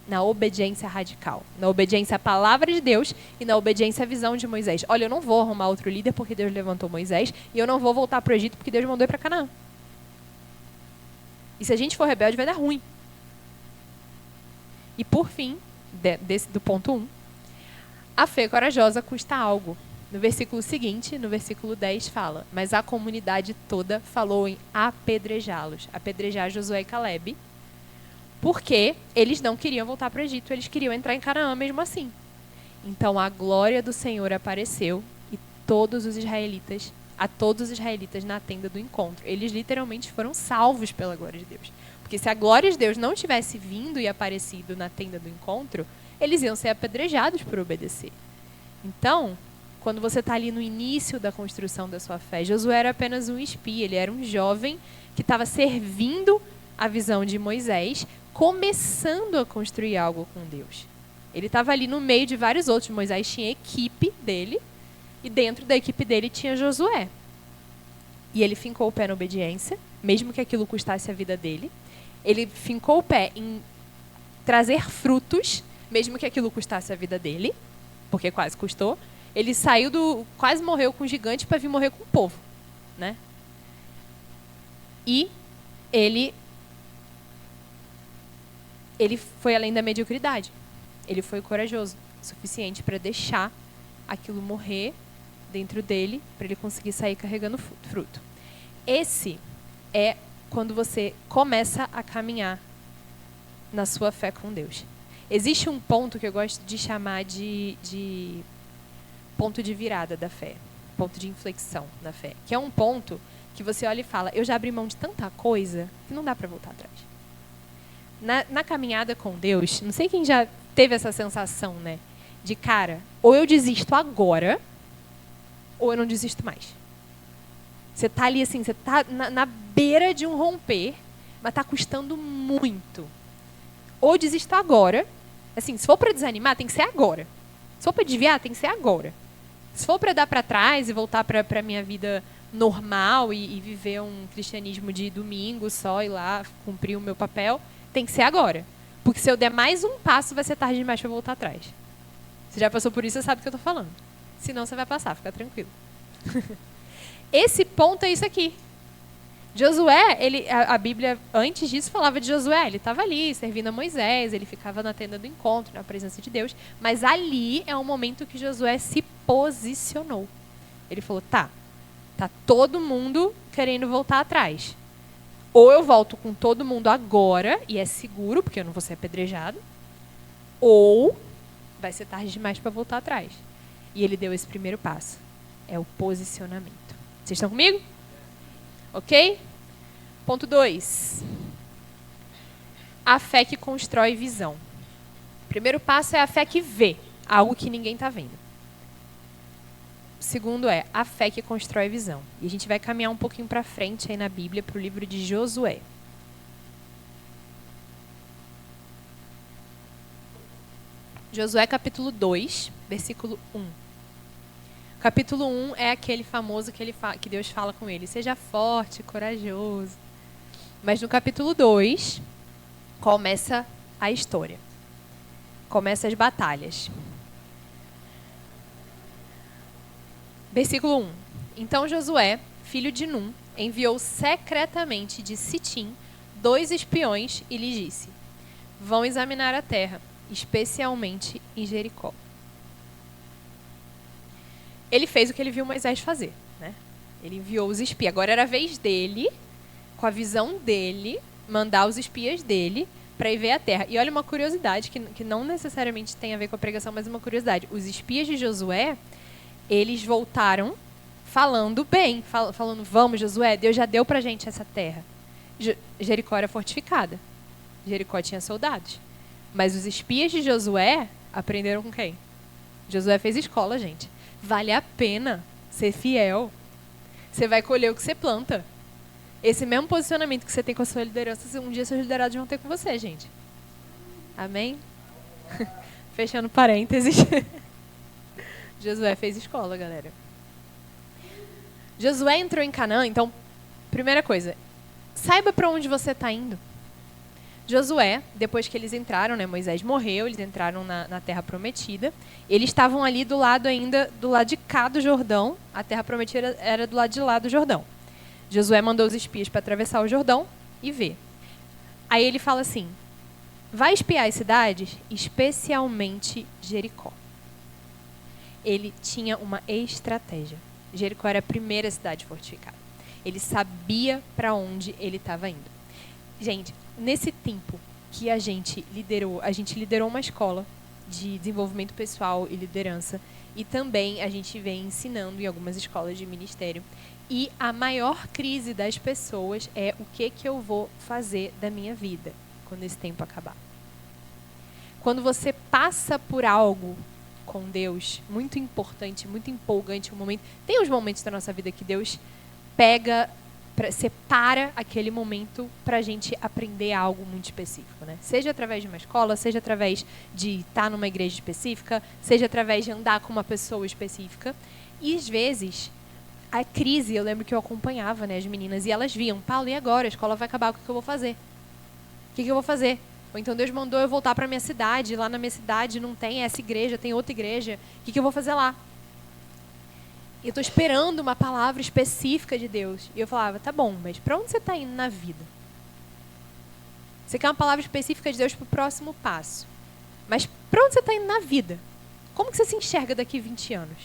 Na obediência radical. Na obediência à palavra de Deus e na obediência à visão de Moisés. Olha, eu não vou arrumar outro líder porque Deus levantou Moisés e eu não vou voltar para o Egito porque Deus mandou ir para Canaã. E se a gente for rebelde, vai dar ruim. E por fim, do ponto 1, a fé corajosa custa algo. No versículo seguinte, no versículo 10, fala, mas a comunidade toda falou em apedrejá-los. Apedrejar Josué e Calebe, porque eles não queriam voltar para o Egito, eles queriam entrar em Canaã mesmo assim. Então a glória do Senhor apareceu e a todos os israelitas na tenda do encontro. Eles literalmente foram salvos pela glória de Deus. Porque se a glória de Deus não tivesse vindo e aparecido na tenda do encontro, eles iam ser apedrejados por obedecer. Então, quando você está ali no início da construção da sua fé, Josué era apenas um espia, ele era um jovem que estava servindo a visão de Moisés, começando a construir algo com Deus. Ele estava ali no meio de vários outros. Moisés tinha a equipe dele, e dentro da equipe dele tinha Josué. E ele fincou o pé na obediência, mesmo que aquilo custasse a vida dele. Ele fincou o pé em trazer frutos, mesmo que aquilo custasse a vida dele, porque quase custou. Ele quase morreu com o gigante para vir morrer com o povo, né? E ele foi além da mediocridade. Ele foi corajoso o suficiente para deixar aquilo morrer dentro dele, para ele conseguir sair carregando fruto. Esse é quando você começa a caminhar na sua fé com Deus. Existe um ponto que eu gosto de chamar de ponto de virada da fé. ponto de inflexão na fé, que é um ponto que você olha e fala, eu já abri mão de tanta coisa que não dá para voltar atrás. Na caminhada com Deus, não sei quem já teve essa sensação, né? De, cara, ou eu desisto agora, ou eu não desisto mais. Você tá ali assim, você tá na beira de um romper, mas tá custando muito. Ou eu desisto agora, assim, se for para desanimar, tem que ser agora. Se for para desviar, tem que ser agora. Se for para dar para trás e voltar para minha vida normal e viver um cristianismo de domingo só, ir lá cumprir o meu papel, tem que ser agora. Porque se eu der mais um passo, vai ser tarde demais para voltar atrás. Você já passou por isso, você sabe o que eu tô falando. Senão você vai passar, fica tranquilo. Esse ponto é isso aqui. Josué, a Bíblia, antes disso, falava de Josué. Ele estava ali, servindo a Moisés, ele ficava na tenda do encontro, na presença de Deus. Mas ali é o momento que Josué se posicionou. Ele falou, tá todo mundo querendo voltar atrás. Ou eu volto com todo mundo agora, e é seguro, porque eu não vou ser apedrejado, ou vai ser tarde demais para voltar atrás. E ele deu esse primeiro passo. É o posicionamento. Vocês estão comigo? Ok? Ponto 2. A fé que constrói visão. O primeiro passo é a fé que vê algo que ninguém está vendo. O segundo é a fé que constrói visão. E a gente vai caminhar um pouquinho para frente aí na Bíblia, para o livro de Josué. Josué capítulo 2, versículo 1. Capítulo 1 é aquele famoso que Deus fala com ele. Seja forte, corajoso. Mas no capítulo 2, começa a história. Começa as batalhas. Versículo 1. Então Josué, filho de Num, enviou secretamente de Sitim 2 espiões e lhes disse, vão examinar a terra, especialmente em Jericó. Ele fez o que ele viu Moisés fazer, né? Ele enviou os espias. Agora era a vez dele, com a visão dele, mandar os espias dele para ir ver a terra. E olha uma curiosidade, que não necessariamente tem a ver com a pregação, mas uma curiosidade. Os espias de Josué, eles voltaram falando bem, falando, vamos Josué, Deus já deu pra gente essa terra. Jericó era fortificada. Jericó tinha soldados. Mas os espias de Josué aprenderam com quem? Josué fez escola, gente. Vale a pena ser fiel. Você vai colher o que você planta. Esse mesmo posicionamento que você tem com a sua liderança, um dia seus liderados vão ter com você, gente. Amém? Fechando parênteses. Josué fez escola, galera. Josué entrou em Canaã, então, primeira coisa, saiba para onde você está indo. Josué, depois que eles entraram, né, Moisés morreu, eles entraram na Terra Prometida. Eles estavam ali do lado de cá do Jordão. A Terra Prometida era do lado de lá do Jordão. Josué mandou os espias para atravessar o Jordão e ver. Aí ele fala assim, vai espiar as cidades, especialmente Jericó. Ele tinha uma estratégia. Jericó era a primeira cidade fortificada. Ele sabia para onde ele estava indo. Gente, nesse tempo que a gente liderou uma escola de desenvolvimento pessoal e liderança, e também a gente vem ensinando em algumas escolas de ministério. E a maior crise das pessoas é o que eu vou fazer da minha vida quando esse tempo acabar. Quando você passa por algo com Deus, muito importante, muito empolgante, tem uns momentos da nossa vida que Deus separa aquele momento para a gente aprender algo muito específico, né? Seja através de uma escola, seja através de estar numa igreja específica, seja através de andar com uma pessoa específica. E às vezes, a crise, eu lembro que eu acompanhava, né, as meninas, e elas viam, Paulo, e agora? A escola vai acabar, o que eu vou fazer? O que eu vou fazer? Ou então Deus mandou eu voltar para minha cidade, lá na minha cidade não tem essa igreja, tem outra igreja, o que eu vou fazer lá? Eu estou esperando uma palavra específica de Deus. E eu falava, tá bom, mas para onde você está indo na vida? Você quer uma palavra específica de Deus para o próximo passo. Mas para onde você está indo na vida? Como que você se enxerga daqui 20 anos?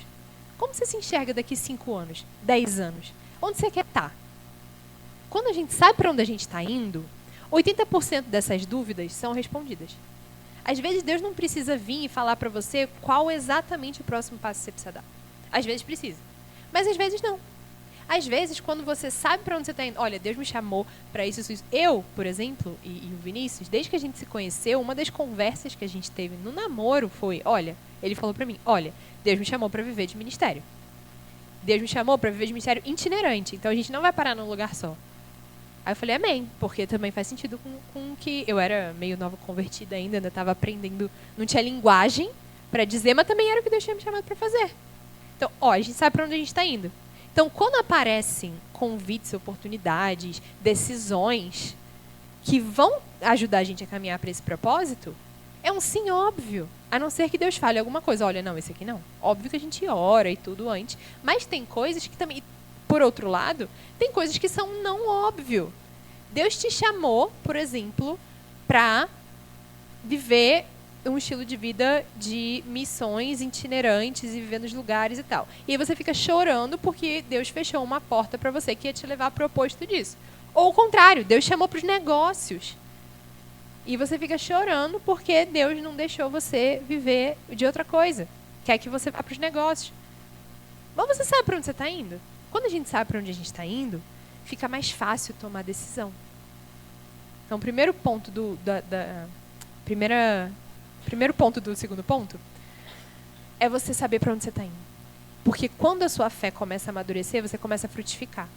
Como você se enxerga daqui 5 anos, 10 anos? Onde você quer estar? Quando a gente sabe para onde a gente está indo, 80% dessas dúvidas são respondidas. Às vezes Deus não precisa vir e falar para você qual exatamente o próximo passo que você precisa dar. Às vezes precisa. Mas às vezes não. Às vezes, quando você sabe para onde você está indo, olha, Deus me chamou para isso, isso, isso. Eu, por exemplo, e o Vinícius, desde que a gente se conheceu, uma das conversas que a gente teve no namoro foi, olha, ele falou para mim, olha, Deus me chamou para viver de ministério. Deus me chamou para viver de ministério itinerante, então a gente não vai parar num lugar só. Aí eu falei, amém, porque também faz sentido com que eu era meio nova convertida ainda estava aprendendo, não tinha linguagem para dizer, mas também era o que Deus tinha me chamado para fazer. Então, ó, a gente sabe para onde a gente está indo. Então, quando aparecem convites, oportunidades, decisões que vão ajudar a gente a caminhar para esse propósito, é um sim óbvio. A não ser que Deus fale alguma coisa. Olha, não, esse aqui não. Óbvio que a gente ora e tudo antes. Mas tem coisas que também, por outro lado, tem coisas que são não óbvio. Deus te chamou, por exemplo, para viver um estilo de vida de missões itinerantes e viver nos lugares e tal. E aí você fica chorando porque Deus fechou uma porta para você que ia te levar para o oposto disso. Ou o contrário, Deus chamou para os negócios. E você fica chorando porque Deus não deixou você viver de outra coisa. Quer que você vá para os negócios. Mas você sabe para onde você está indo? Quando a gente sabe para onde a gente está indo, fica mais fácil tomar decisão. Então, o primeiro ponto primeiro ponto do segundo ponto é você saber para onde você está indo. Porque quando a sua fé começa a amadurecer, você começa a frutificar.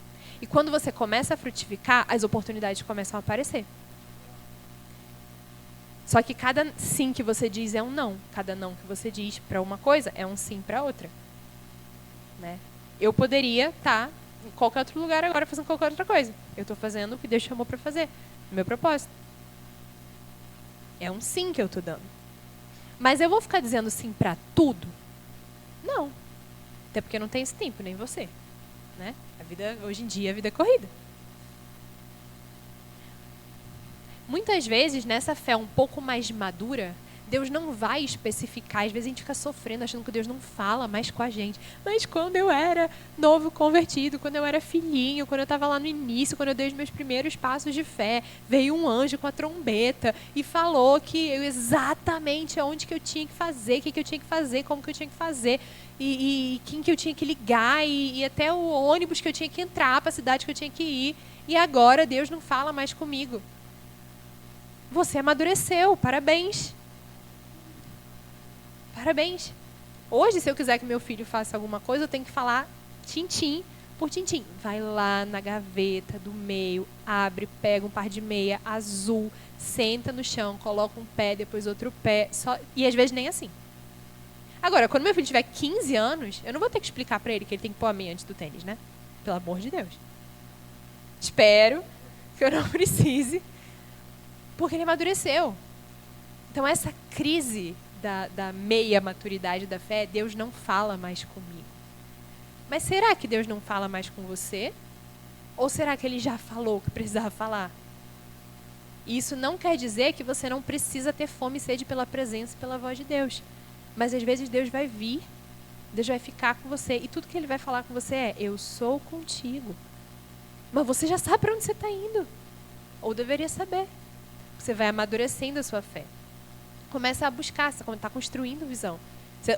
E quando você começa a frutificar, as oportunidades começam a aparecer. Só que cada sim que você diz é um não. Cada não que você diz para uma coisa é um sim para outra. Né? Eu poderia estar em qualquer outro lugar agora fazendo qualquer outra coisa. Eu estou fazendo o que Deus chamou para fazer. O meu propósito. É um sim que eu estou dando. Mas eu vou ficar dizendo sim para tudo? Não. Até porque eu não tenho esse tempo, nem você. Né? Hoje em dia, a vida é corrida. Muitas vezes, nessa fé um pouco mais madura, Deus não vai especificar. Às vezes a gente fica sofrendo, achando que Deus não fala mais com a gente. Mas quando eu era novo convertido, quando eu era filhinho, quando eu estava lá no início, quando eu dei os meus primeiros passos de fé, veio um anjo com a trombeta e falou que exatamente aonde que eu tinha que fazer, o que eu tinha que fazer, como que eu tinha que fazer, e quem que eu tinha que ligar, e até o ônibus que eu tinha que entrar para a cidade que eu tinha que ir. E agora Deus não fala mais comigo. Você amadureceu, parabéns. Parabéns. Hoje, se eu quiser que meu filho faça alguma coisa, eu tenho que falar tintim por tintim. Vai lá na gaveta do meio, abre, pega um par de meia azul, senta no chão, coloca um pé, depois outro pé. E às vezes nem assim. Agora, quando meu filho tiver 15 anos, eu não vou ter que explicar para ele que ele tem que pôr a meia antes do tênis, né? Pelo amor de Deus. Espero que eu não precise, porque ele amadureceu. Então, essa crise da meia maturidade da fé, Deus não fala mais comigo. Mas será que Deus não fala mais com você? Ou será que Ele já falou o que precisava falar? E isso não quer dizer que você não precisa ter fome e sede pela presença e pela voz de Deus. Mas às vezes Deus vai vir, Deus vai ficar com você, e tudo que Ele vai falar com você é: eu sou contigo. Mas você já sabe para onde você está indo. Ou deveria saber. Você vai amadurecendo a sua fé. Começa a buscar, você está construindo visão.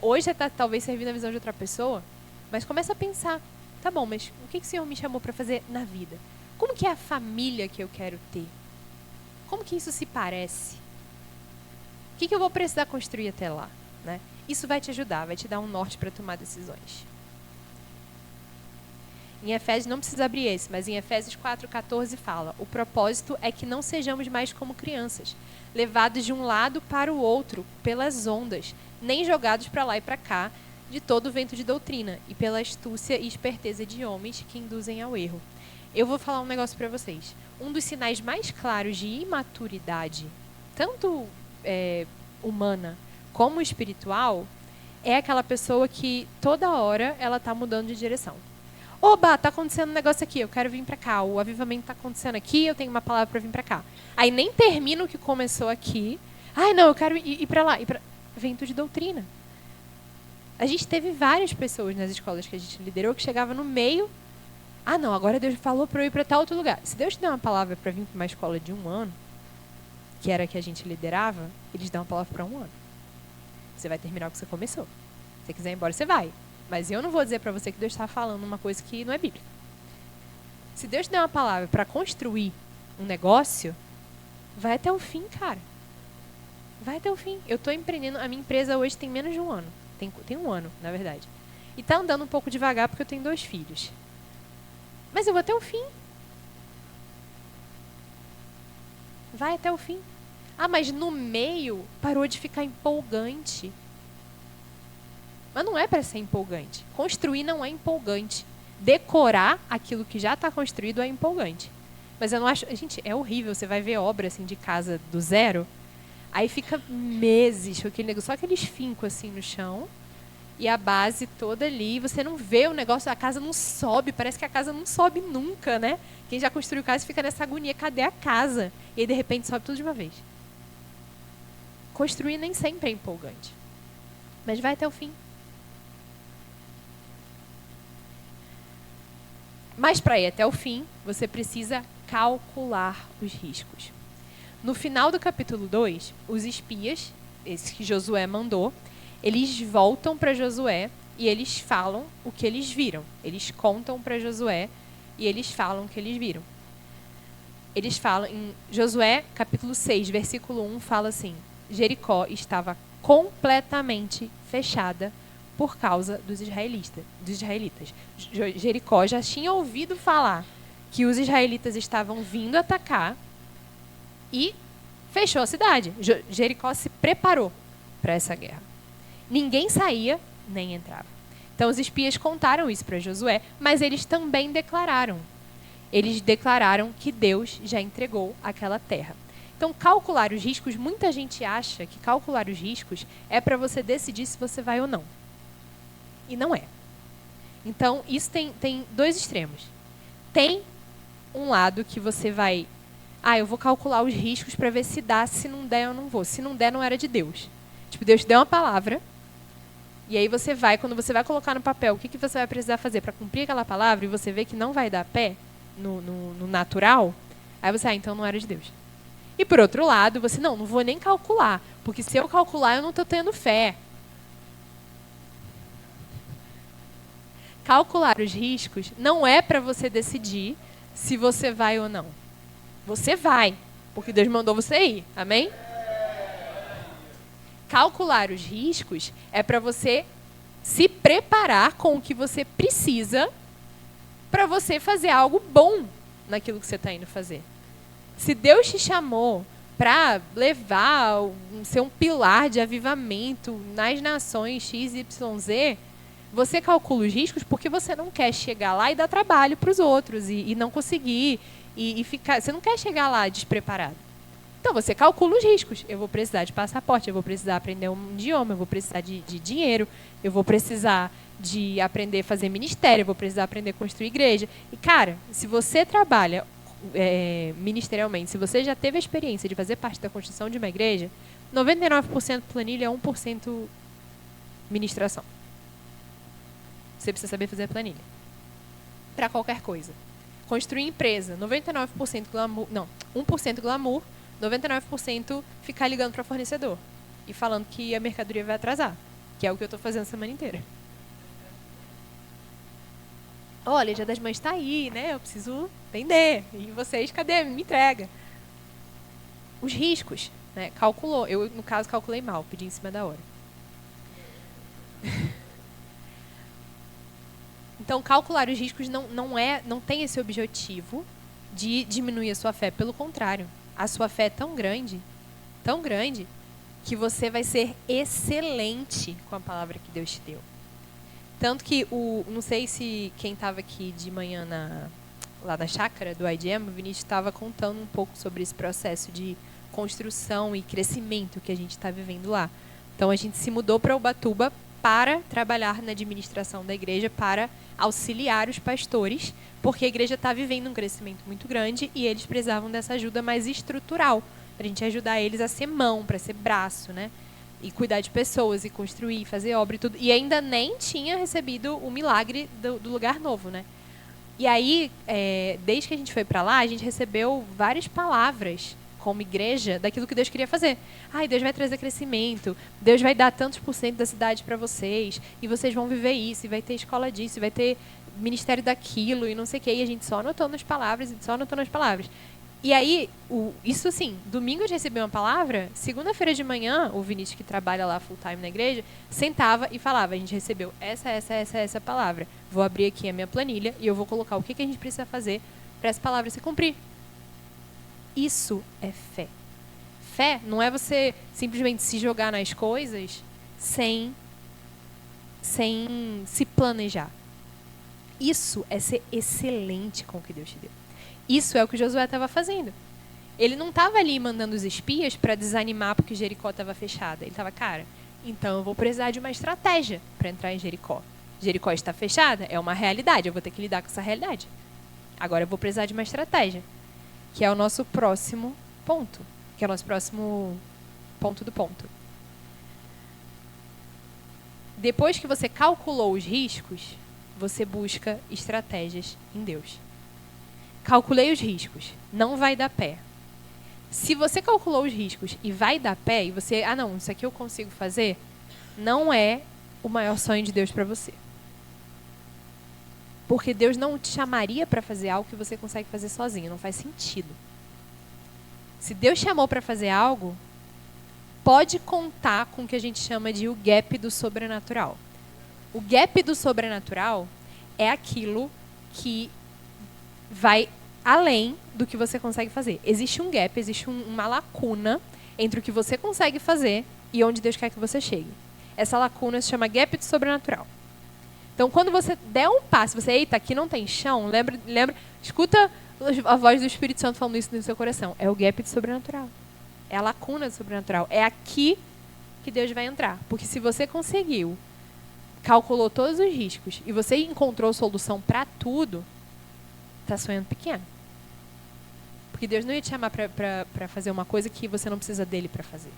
Hoje você está talvez servindo a visão de outra pessoa, mas começa a pensar: tá bom, mas o que o Senhor me chamou para fazer na vida? Como que é a família que eu quero ter? Como que isso se parece? O que eu vou precisar construir até lá? Né? Isso vai te ajudar, vai te dar um norte para tomar decisões. Em Efésios, não precisa abrir esse, mas em Efésios 4,14 fala: o propósito é que não sejamos mais como crianças, levados de um lado para o outro pelas ondas, nem jogados para lá e para cá de todo o vento de doutrina e pela astúcia e esperteza de homens que induzem ao erro. Eu vou falar um negócio para vocês. Um dos sinais mais claros de imaturidade, tanto humana como espiritual, é aquela pessoa que toda hora ela está mudando de direção. Oba, tá acontecendo um negócio aqui, eu quero vir para cá. O avivamento tá acontecendo aqui, eu tenho uma palavra para vir para cá. Aí nem termina o que começou aqui. Ai, não, eu quero ir para lá. Vento de doutrina. A gente teve várias pessoas nas escolas que a gente liderou que chegava no meio. Ah, não, agora Deus falou para eu ir para tal outro lugar. Se Deus te der uma palavra para vir para uma escola de 1 ano, que era a que a gente liderava, eles dão uma palavra para 1 ano. Você vai terminar o que você começou. Se você quiser ir embora, você vai. Mas eu não vou dizer para você que Deus está falando uma coisa que não é bíblica. Se Deus te der uma palavra para construir um negócio, vai até o fim, cara. Vai até o fim. Eu estou empreendendo, a minha empresa hoje tem menos de um ano. Tem um ano, na verdade. E está andando um pouco devagar porque eu tenho 2 filhos. Mas eu vou até o fim. Vai até o fim. Ah, mas no meio parou de ficar empolgante. Mas não é para ser empolgante. Construir não é empolgante. Decorar aquilo que já está construído é empolgante. Mas eu não acho... Gente, é horrível. Você vai ver obra assim, de casa do zero. Aí fica meses com aquele negócio, só aqueles fincos assim no chão. E a base toda ali. Você não vê o negócio, a casa não sobe. Parece que a casa não sobe nunca, né? Quem já construiu casa fica nessa agonia. Cadê a casa? E aí, de repente, sobe tudo de uma vez. Construir nem sempre é empolgante. Mas vai até o fim. Mas para ir até o fim, você precisa calcular os riscos. No final do capítulo 2, os espias, esses que Josué mandou, eles voltam para Josué e eles falam o que eles viram. Eles contam para Josué e eles falam o que eles viram. Eles falam, em Josué, capítulo 6, versículo 1, fala assim: Jericó estava completamente fechada por causa dos israelitas. Jericó já tinha ouvido falar que os israelitas estavam vindo atacar e fechou a cidade. Jericó se preparou para essa guerra. Ninguém saía nem entrava. Então os espias contaram isso para Josué, mas eles também declararam. Eles declararam que Deus já entregou aquela terra. Então, calcular os riscos, muita gente acha que calcular os riscos é para você decidir se você vai ou não. E não é. Então, isso tem 2 extremos. Tem um lado que você vai... eu vou calcular os riscos para ver se dá, se não der eu não vou. Se não der, não era de Deus. Tipo, Deus te deu uma palavra, e aí você vai, quando você vai colocar no papel o que você vai precisar fazer para cumprir aquela palavra, e você vê que não vai dar pé no natural, aí você, então não era de Deus. E por outro lado, você, não vou nem calcular, porque se eu calcular, eu não estou tendo fé. Calcular os riscos não é para você decidir se você vai ou não. Você vai, porque Deus mandou você ir. Amém? Calcular os riscos é para você se preparar com o que você precisa para você fazer algo bom naquilo que você está indo fazer. Se Deus te chamou para levar, ser um pilar de avivamento nas nações X, Y, Z, você calcula os riscos porque você não quer chegar lá e dar trabalho para os outros e não conseguir e ficar. Você não quer chegar lá despreparado. Então você calcula os riscos. Eu vou precisar de passaporte, eu vou precisar aprender um idioma, eu vou precisar de dinheiro, eu vou precisar de aprender a fazer ministério, eu vou precisar aprender a construir igreja. E, cara, se você trabalha ministerialmente, se você já teve a experiência de fazer parte da construção de uma igreja, 99% planilha, 1% ministração. Você precisa saber fazer a planilha. Para qualquer coisa. Construir empresa, 99% glamour, não, 1% glamour, 99% ficar ligando para fornecedor e falando que a mercadoria vai atrasar, que é o que eu estou fazendo a semana inteira. Olha, Dia das Mães está aí, né? Eu preciso vender. E vocês, cadê? Me entrega. Os riscos, né? Calculou. Eu, no caso, calculei mal, pedi em cima da hora. Então, calcular os riscos não tem esse objetivo de diminuir a sua fé. Pelo contrário, a sua fé é tão grande, que você vai ser excelente com a palavra que Deus te deu. Tanto que, não sei se quem estava aqui de manhã lá na chácara do IDM, o Vinícius estava contando um pouco sobre esse processo de construção e crescimento que a gente está vivendo lá. Então, a gente se mudou para Ubatuba para trabalhar na administração da igreja, para auxiliar os pastores, porque a igreja está vivendo um crescimento muito grande e eles precisavam dessa ajuda mais estrutural, para a gente ajudar eles a ser mão, para ser braço, né? E cuidar de pessoas, e construir, fazer obra e tudo. E ainda nem tinha recebido o milagre do lugar novo, né? E aí, desde que a gente foi para lá, a gente recebeu várias palavras como igreja, daquilo que Deus queria fazer. Ai, Deus vai trazer crescimento, Deus vai dar tantos por cento da cidade para vocês, e vocês vão viver isso, e vai ter escola disso, e vai ter ministério daquilo, e não sei o quê. E a gente só anotou nas palavras, e só anotou nas palavras. E aí, isso assim, domingo a gente recebeu uma palavra, segunda-feira de manhã, o Vinícius, que trabalha lá full time na igreja, sentava e falava, a gente recebeu essa palavra. Vou abrir aqui a minha planilha e eu vou colocar o que a gente precisa fazer para essa palavra se cumprir. Isso é fé. Fé não é você simplesmente se jogar nas coisas sem se planejar. Isso é ser excelente com o que Deus te deu. Isso é o que Josué estava fazendo. Ele não estava ali mandando os espias para desanimar porque Jericó estava fechada. Ele estava, cara, então eu vou precisar de uma estratégia para entrar em Jericó. Jericó está fechada, é uma realidade, eu vou ter que lidar com essa realidade. Agora eu vou precisar de uma estratégia, que é o nosso próximo ponto, que é o nosso próximo ponto do ponto. Depois que você calculou os riscos, você busca estratégias em Deus. Calculei os riscos, não vai dar pé. Se você calculou os riscos e vai dar pé, e você, não, isso aqui eu consigo fazer, não é o maior sonho de Deus para você. Porque Deus não te chamaria para fazer algo que você consegue fazer sozinho, não faz sentido. Se Deus chamou para fazer algo, pode contar com o que a gente chama de o gap do sobrenatural. O gap do sobrenatural é aquilo que vai além do que você consegue fazer. Existe um gap, existe uma lacuna entre o que você consegue fazer e onde Deus quer que você chegue. Essa lacuna se chama gap do sobrenatural. Então, quando você der um passo, você, eita, aqui não tem chão, lembra, escuta a voz do Espírito Santo falando isso no seu coração. É o gap do sobrenatural. É a lacuna do sobrenatural. É aqui que Deus vai entrar. Porque se você conseguiu, calculou todos os riscos e você encontrou solução para tudo, está sonhando pequeno. Porque Deus não ia te chamar para fazer uma coisa que você não precisa dele para fazer.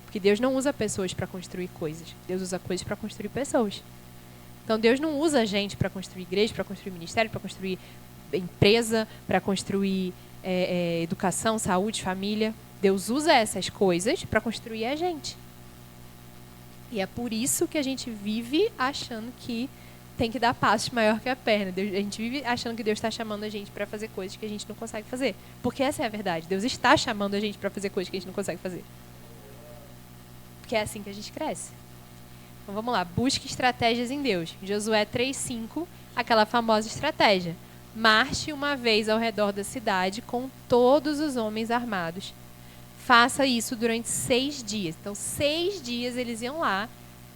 Porque Deus não usa pessoas para construir coisas. Deus usa coisas para construir pessoas. Então Deus não usa a gente para construir igreja, para construir ministério, para construir empresa, para construir educação, saúde, família. Deus usa essas coisas para construir a gente. E é por isso que a gente vive achando que tem que dar passos maior que a perna. A gente vive achando que Deus está chamando a gente para fazer coisas que a gente não consegue fazer. Porque essa é a verdade. Deus está chamando a gente para fazer coisas que a gente não consegue fazer. Porque é assim que a gente cresce. Então vamos lá. Busque estratégias em Deus. Josué 3:5, aquela famosa estratégia. Marche uma vez ao redor da cidade com todos os homens armados. Faça isso durante 6 dias. Então 6 dias eles iam lá,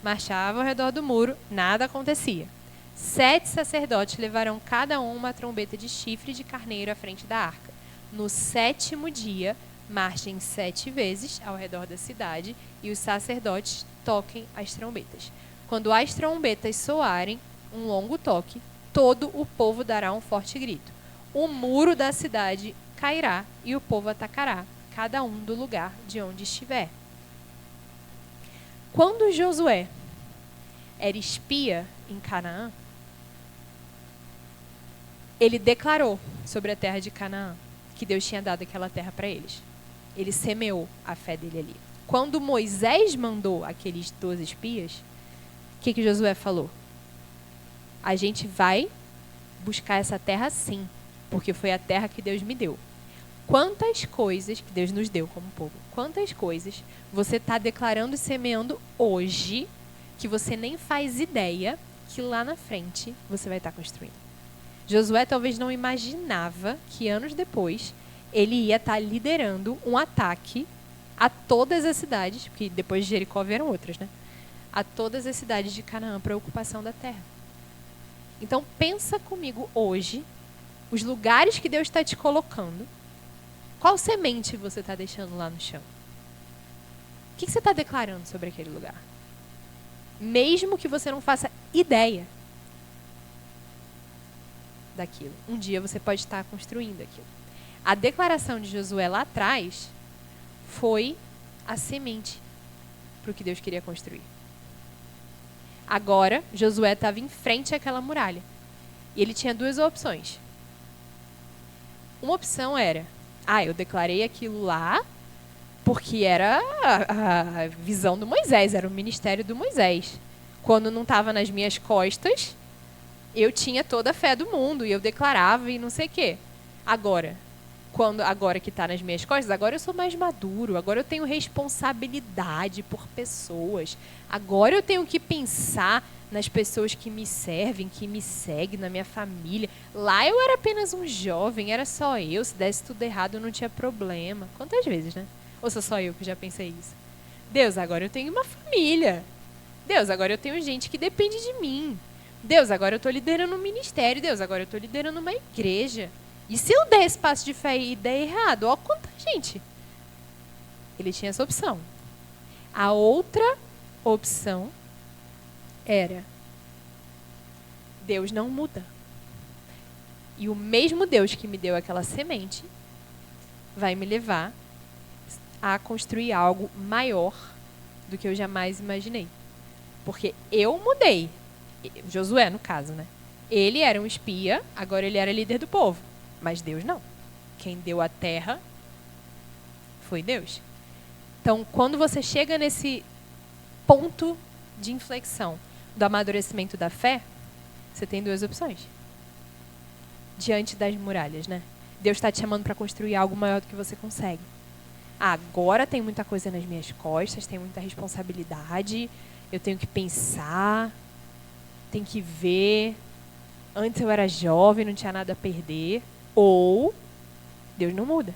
marchavam ao redor do muro, nada acontecia. 7 sacerdotes levarão cada um uma trombeta de chifre de carneiro à frente da arca. No 7º dia, marchem 7 vezes ao redor da cidade e os sacerdotes toquem as trombetas. Quando as trombetas soarem um longo toque, todo o povo dará um forte grito. O muro da cidade cairá e o povo atacará, cada um do lugar de onde estiver. Quando Josué era espia em Canaã, ele declarou sobre a terra de Canaã, que Deus tinha dado aquela terra para eles. Ele semeou a fé dele ali. Quando Moisés mandou aqueles 12 espias, o que Josué falou? A gente vai buscar essa terra sim, porque foi a terra que Deus me deu. Quantas coisas que Deus nos deu como povo, quantas coisas você está declarando e semeando hoje que você nem faz ideia que lá na frente você vai estar construindo. Josué talvez não imaginava que anos depois ele ia estar liderando um ataque a todas as cidades, porque depois de Jericó vieram outras, né? A todas as cidades de Canaã para a ocupação da terra. Então pensa comigo hoje, os lugares que Deus está te colocando, qual semente você está deixando lá no chão? O que você está declarando sobre aquele lugar? Mesmo que você não faça ideia daquilo. Um dia você pode estar construindo aquilo. A declaração de Josué lá atrás foi a semente para o que Deus queria construir. Agora, Josué estava em frente àquela muralha. E ele tinha 2 opções. Uma opção era Eu declarei aquilo lá porque era a visão do Moisés, era o ministério do Moisés. Quando não estava nas minhas costas, eu tinha toda a fé do mundo e eu declarava e não sei o quê. Agora que está nas minhas costas, agora eu sou mais maduro, agora eu tenho responsabilidade por pessoas, agora eu tenho que pensar nas pessoas que me servem, que me seguem, na minha família. Lá eu era apenas um jovem, era só eu, se desse tudo errado não tinha problema. Quantas vezes, né? Ou só eu que já pensei isso? Deus, agora eu tenho uma família. Deus, agora eu tenho gente que depende de mim. Deus, agora eu estou liderando um ministério. Deus, agora eu estou liderando uma igreja. E se eu der esse passo de fé e der errado? Ó, quanta gente. Ele tinha essa opção. A outra opção era: Deus não muda. E o mesmo Deus que me deu aquela semente vai me levar a construir algo maior do que eu jamais imaginei. Porque eu mudei. Josué, no caso, né? Ele era um espia, agora ele era líder do povo. Mas Deus não. Quem deu a terra foi Deus. Então, quando você chega nesse ponto de inflexão do amadurecimento da fé, você tem duas opções. Diante das muralhas, né? Deus está te chamando para construir algo maior do que você consegue. Agora tem muita coisa nas minhas costas, tem muita responsabilidade, eu tenho que pensar, tenho que ver. Antes eu era jovem, não tinha nada a perder. Ou Deus não muda.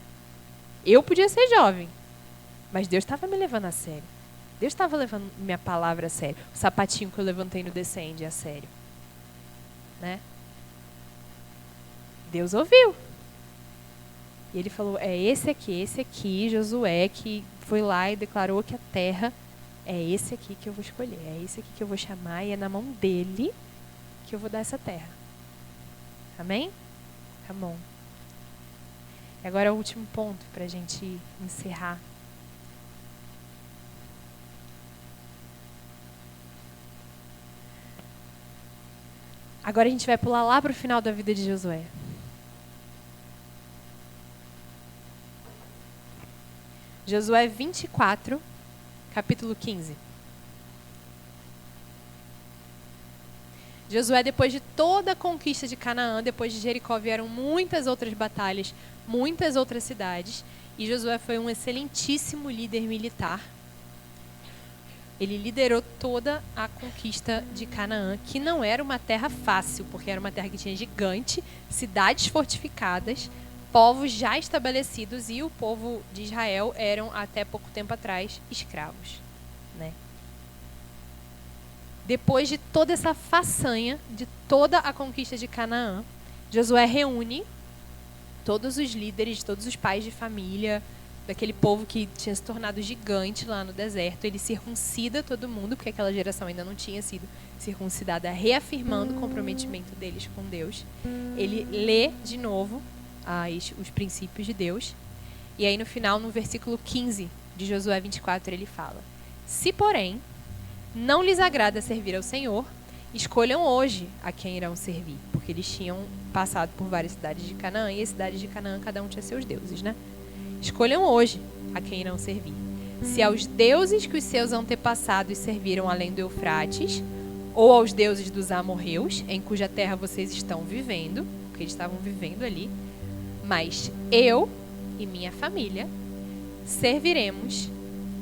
Eu podia ser jovem, mas Deus estava me levando a sério. Deus estava levando minha palavra a sério. O sapatinho que eu levantei no Descende a sério. Né? Deus ouviu. E ele falou, esse aqui, Josué, que foi lá e declarou que a terra é esse aqui que eu vou escolher. É esse aqui que eu vou chamar e é na mão dele que eu vou dar essa terra. Amém? Tá bom. E agora é o último ponto para a gente encerrar. Agora a gente vai pular lá para o final da vida de Josué. Josué 24, capítulo 15. Josué, depois de toda a conquista de Canaã, depois de Jericó, vieram muitas outras batalhas, muitas outras cidades. E Josué foi um excelentíssimo líder militar. Ele liderou toda a conquista de Canaã, que não era uma terra fácil, porque era uma terra que tinha gigante, cidades fortificadas, povos já estabelecidos, e o povo de Israel eram, até pouco tempo atrás, escravos, né? Depois de toda essa façanha, de toda a conquista de Canaã, Josué reúne todos os líderes, todos os pais de família, daquele povo que tinha se tornado gigante lá no deserto. Ele circuncida todo mundo, porque aquela geração ainda não tinha sido circuncidada, reafirmando o comprometimento deles com Deus. Ele lê de novo os princípios de Deus. E aí no final, no versículo 15 de Josué 24, ele fala: se, porém, não lhes agrada servir ao Senhor, escolham hoje a quem irão servir. Porque eles tinham passado por várias cidades de Canaã, e as cidades de Canaã, cada um tinha seus deuses, né? Escolham hoje a quem irão servir. Se aos deuses que os seus antepassados serviram além do Eufrates, ou aos deuses dos amorreus, em cuja terra vocês estão vivendo, porque eles estavam vivendo ali, mas eu e minha família serviremos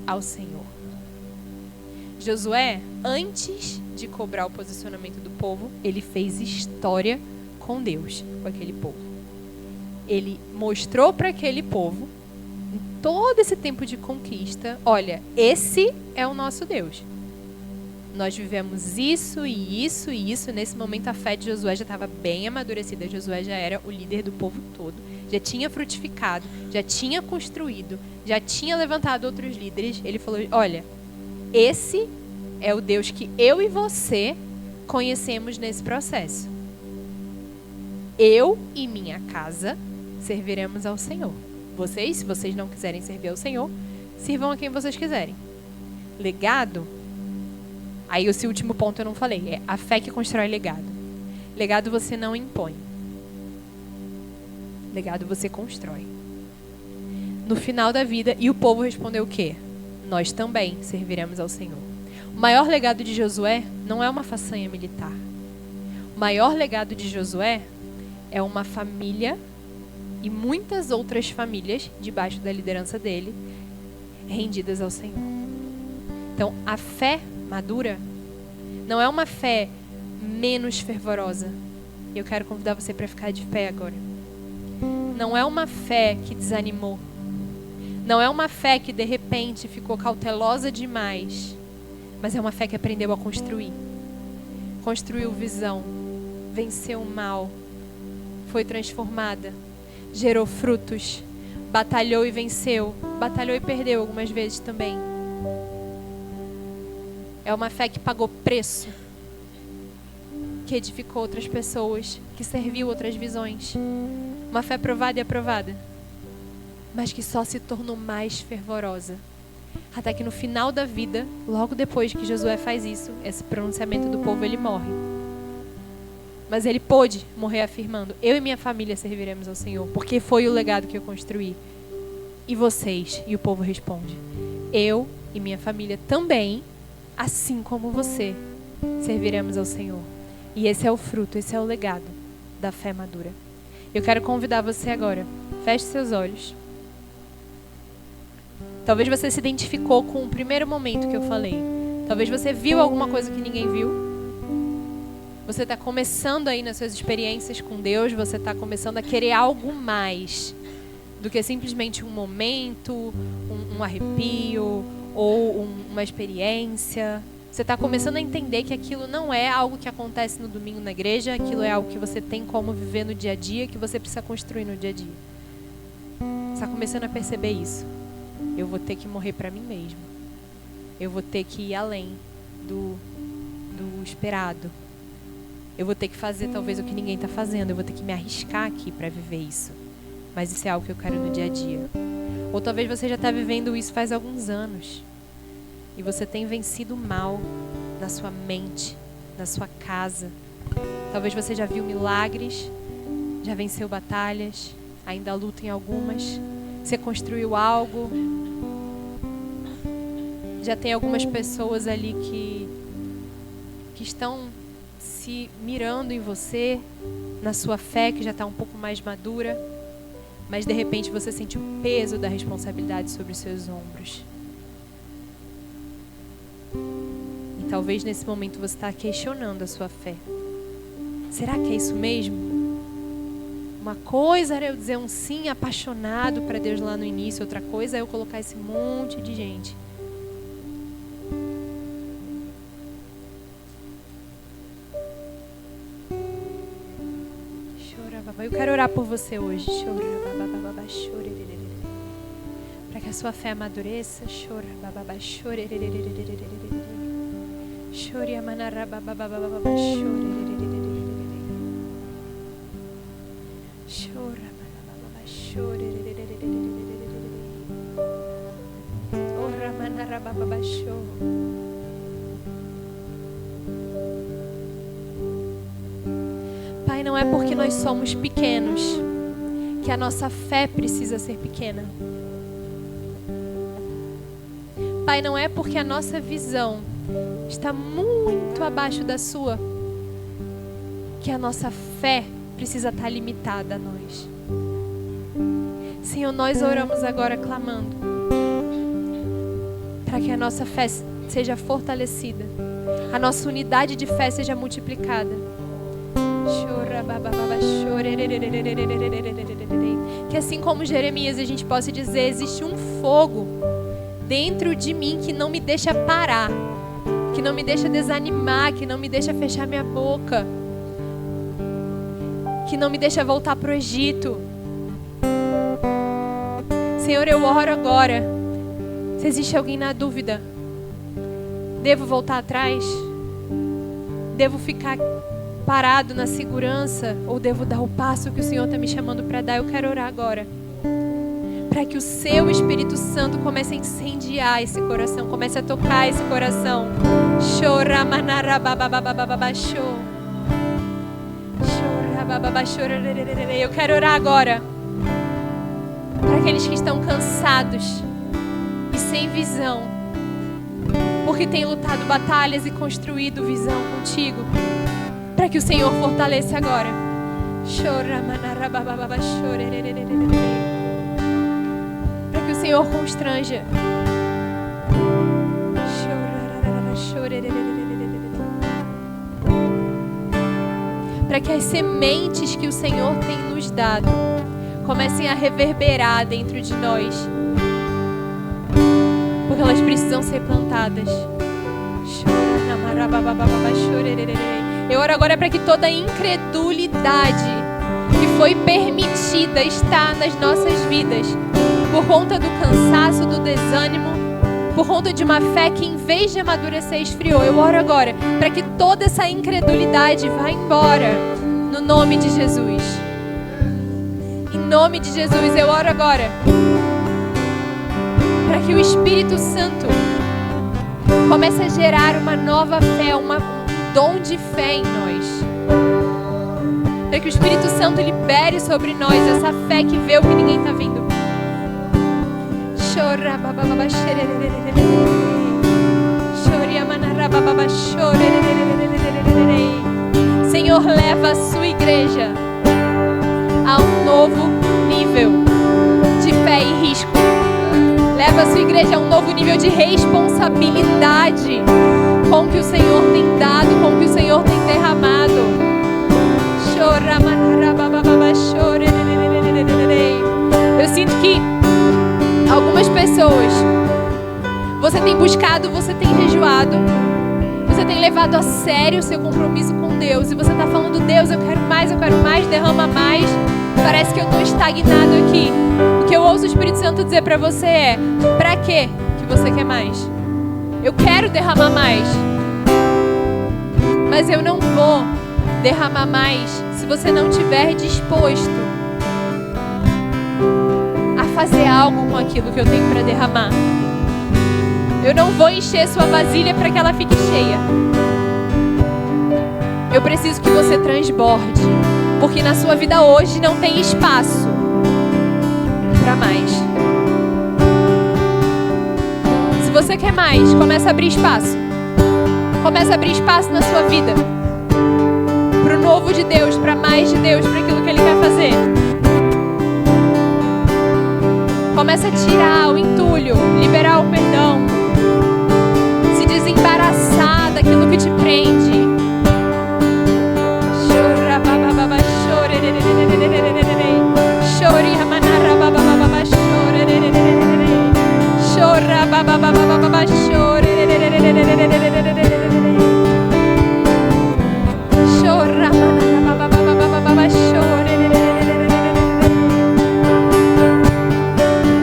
ao Senhor. Josué, antes de cobrar o posicionamento do povo, ele fez história com Deus, com aquele povo. Ele mostrou para aquele povo, em todo esse tempo de conquista, olha, esse é o nosso Deus. Nós vivemos isso e isso e isso. Nesse momento a fé de Josué já estava bem amadurecida. Josué já era o líder do povo todo. Já tinha frutificado, já tinha construído, já tinha levantado outros líderes. Ele falou, olha, esse é o Deus que eu e você conhecemos nesse processo. Eu e minha casa serviremos ao Senhor. Vocês, se vocês não quiserem servir ao Senhor, sirvam a quem vocês quiserem. Legado, aí esse último ponto eu não falei, é a fé que constrói legado. Legado você não impõe. Legado você constrói. no final da vida. E o povo respondeu o quê? Nós também serviremos ao Senhor. O maior legado de Josué não é uma façanha militar. O maior legado de Josué é uma família e muitas outras famílias, debaixo da liderança dele, rendidas ao Senhor. Então, a fé madura não é uma fé menos fervorosa. E eu quero convidar você para ficar de pé agora. Não é uma fé que desanimou. Não é uma fé que, de repente, ficou cautelosa demais. Mas é uma fé que aprendeu a construir. Construiu visão. Venceu o mal. Foi transformada. Gerou frutos. Batalhou e venceu. Batalhou e perdeu algumas vezes também. É uma fé que pagou preço. Que edificou outras pessoas. Que serviu outras visões. Uma fé provada e aprovada. Mas que só se tornou mais fervorosa. Até que no final da vida, logo depois que Josué faz isso, esse pronunciamento do povo, ele morre. Mas ele pôde morrer afirmando: eu e minha família serviremos ao Senhor, porque foi o legado que eu construí. E vocês? E o povo responde: eu e minha família também, assim como você, serviremos ao Senhor. E esse é o fruto, esse é o legado da fé madura. Eu quero convidar você agora, feche seus olhos. Talvez você se identificou com o primeiro momento que eu falei. Talvez você viu alguma coisa que ninguém viu. Você está começando aí nas suas experiências com Deus, você está começando a querer algo mais do que simplesmente um momento, um arrepio ou uma experiência. Você está começando a entender que aquilo não é algo que acontece no domingo na igreja, aquilo é algo que você tem como viver no dia a dia, que você precisa construir no dia a dia. Você está começando a perceber isso. Eu vou ter que morrer para mim mesmo. Eu vou ter que ir além do esperado. Eu vou ter que fazer talvez o que ninguém está fazendo. Eu vou ter que me arriscar aqui para viver isso. Mas isso é algo que eu quero no dia a dia. Ou talvez você já está vivendo isso faz alguns anos. E você tem vencido o mal na sua mente, na sua casa. Talvez você já viu milagres, já venceu batalhas, ainda luta em algumas. Você construiu algo. Já tem algumas pessoas ali que estão se mirando em você, na sua fé, que já está um pouco mais madura. Mas de repente você sente o peso da responsabilidade sobre os seus ombros. E talvez nesse momento você está questionando a sua fé. Será que é isso mesmo? Uma coisa era eu dizer um sim apaixonado para Deus lá no início, outra coisa é eu colocar esse monte de gente. Eu quero orar por você hoje. Para que a sua fé amadureça. Pai, não é porque nós somos pequenos que a nossa fé precisa ser pequena. Pai, não é porque a nossa visão está muito abaixo da sua que a nossa fé precisa estar limitada a nós. Senhor, nós oramos agora clamando para que a nossa fé seja fortalecida, a nossa unidade de fé seja multiplicada. Que assim como Jeremias a gente possa dizer: existe um fogo dentro de mim que não me deixa parar, que não me deixa desanimar, que não me deixa fechar minha boca, que não me deixa voltar para o Egito. Senhor, eu oro agora. Se existe alguém na dúvida, devo voltar atrás? Devo ficar parado na segurança? Ou devo dar o passo que o Senhor está me chamando para dar? Eu quero orar agora, para que o seu Espírito Santo comece a incendiar esse coração, comece a tocar esse coração. Eu quero orar agora para aqueles que estão cansados e sem visão, porque têm lutado batalhas e construído visão contigo, para que o Senhor fortaleça agora. Para que o Senhor constranja. Para que as sementes que o Senhor tem nos dado comecem a reverberar dentro de nós, porque elas precisam ser plantadas. Eu oro agora para que toda incredulidade que foi permitida estar nas nossas vidas por conta do cansaço, do desânimo, por conta de uma fé que em vez de amadurecer esfriou. Eu oro agora para que toda essa incredulidade vá embora no nome de Jesus. Em nome de Jesus eu oro agora para que o Espírito Santo comece a gerar uma nova fé, um dom de fé em nós. Para que o Espírito Santo libere sobre nós essa fé que vê o que ninguém está vendo. Senhor, leva a sua igreja a um novo nível de fé e risco. Leva a sua igreja a um novo nível de responsabilidade com o que o Senhor tem dado, com o que o Senhor tem derramado. Eu sinto que algumas pessoas, você tem buscado, você tem jejuado, você tem levado a sério o seu compromisso com Deus, e você está falando: Deus, eu quero mais, derrama mais. Parece que eu estou estagnado aqui. O que eu ouço o Espírito Santo dizer para você é: para quê que você quer mais? Eu quero derramar mais, mas eu não vou derramar mais se você não estiver disposto a fazer algo com aquilo que eu tenho para derramar. Eu não vou encher sua vasilha para que ela fique cheia. Eu preciso que você transborde, porque na sua vida hoje não tem espaço para mais. Se você quer mais, começa a abrir espaço. Começa a abrir espaço na sua vida para o novo de Deus, para mais de Deus, para aquilo que Ele quer fazer. Começa a tirar o entulho, liberar o perdão, se desembaraçar daquilo que te prende.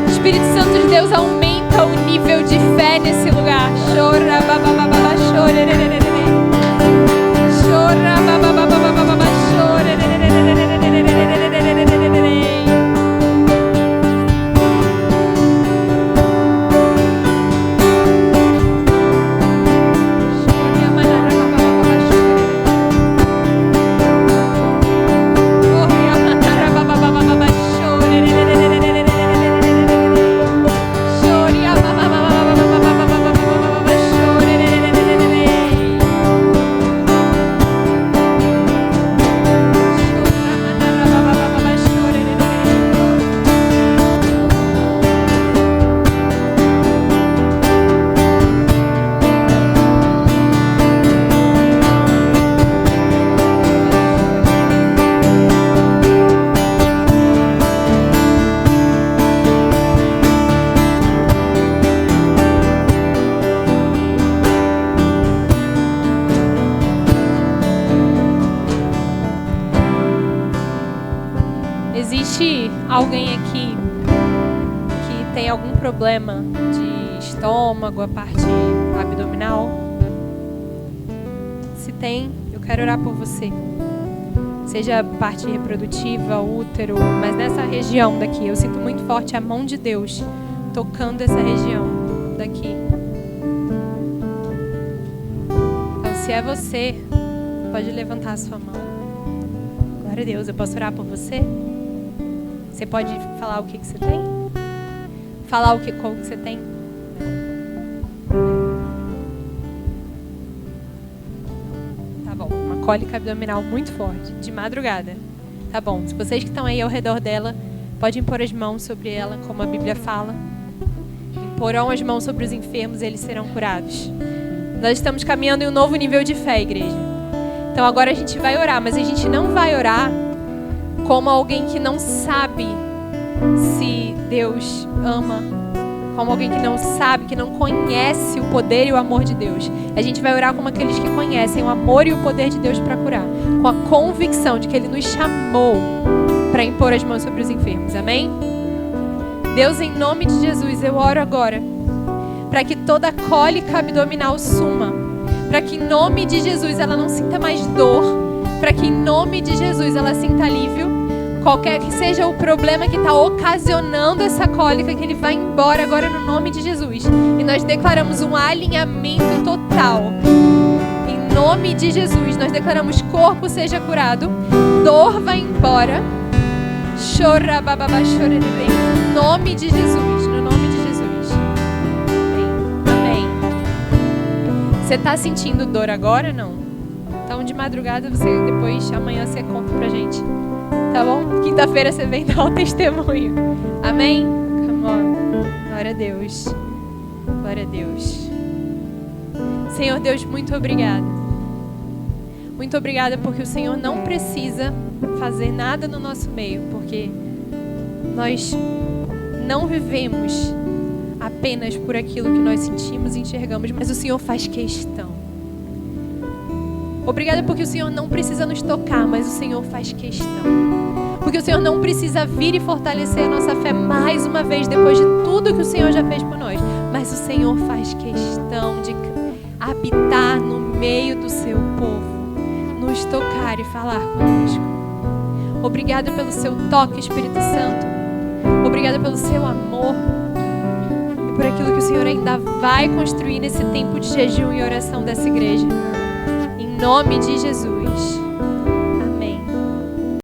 Espírito Santo de Deus, aumenta o nível de fé nesse lugar. Existe alguém aqui que tem algum problema de estômago, a parte abdominal? Se tem, eu quero orar por você. Seja parte reprodutiva, útero, mas nessa região daqui, eu sinto muito forte a mão de Deus tocando essa região daqui. Então, se é você, pode levantar a sua mão. Glória a Deus, eu posso orar por você? Você pode falar o que você tem? falar qual que você tem? Tá bom, uma cólica abdominal muito forte, de madrugada. Tá bom, se vocês que estão aí ao redor dela, podem pôr as mãos sobre ela, como a Bíblia fala. Imporão as mãos sobre os enfermos e eles serão curados. Nós estamos caminhando em um novo nível de fé, igreja. Então agora a gente vai orar, mas a gente não vai orar como alguém que não sabe se Deus ama, como alguém que não sabe, que não conhece o poder e o amor de Deus. A gente vai orar como aqueles que conhecem o amor e o poder de Deus para curar, com a convicção de que Ele nos chamou para impor as mãos sobre os enfermos. Amém? Deus, em nome de Jesus, eu oro agora para que toda cólica abdominal suma, para que em nome de Jesus ela não sinta mais dor, para que em nome de Jesus ela sinta alívio. Qualquer que seja o problema que está ocasionando essa cólica, que ele vai embora agora no nome de Jesus. E nós declaramos um alinhamento total. Em nome de Jesus, nós declaramos corpo seja curado, dor vai embora. Chora, bababá, chora de bem. No nome de Jesus, no nome de Jesus. Amém. Você está sentindo dor agora, não? Então de madrugada amanhã você conta pra gente. Tá bom? Quinta-feira você vem dar o testemunho. Amém? Come on. Glória a Deus. Glória a Deus. Senhor Deus, muito obrigada. Muito obrigada porque o Senhor não precisa fazer nada no nosso meio, porque nós não vivemos apenas por aquilo que nós sentimos e enxergamos, mas o Senhor faz questão. Obrigada porque o Senhor não precisa nos tocar, mas o Senhor faz questão. Porque o Senhor não precisa vir e fortalecer a nossa fé mais uma vez, depois de tudo que o Senhor já fez por nós. Mas o Senhor faz questão de habitar no meio do seu povo, nos tocar e falar conosco. Obrigada pelo seu toque, Espírito Santo. Obrigada pelo seu amor. E por aquilo que o Senhor ainda vai construir nesse tempo de jejum e oração dessa igreja. Em nome de Jesus.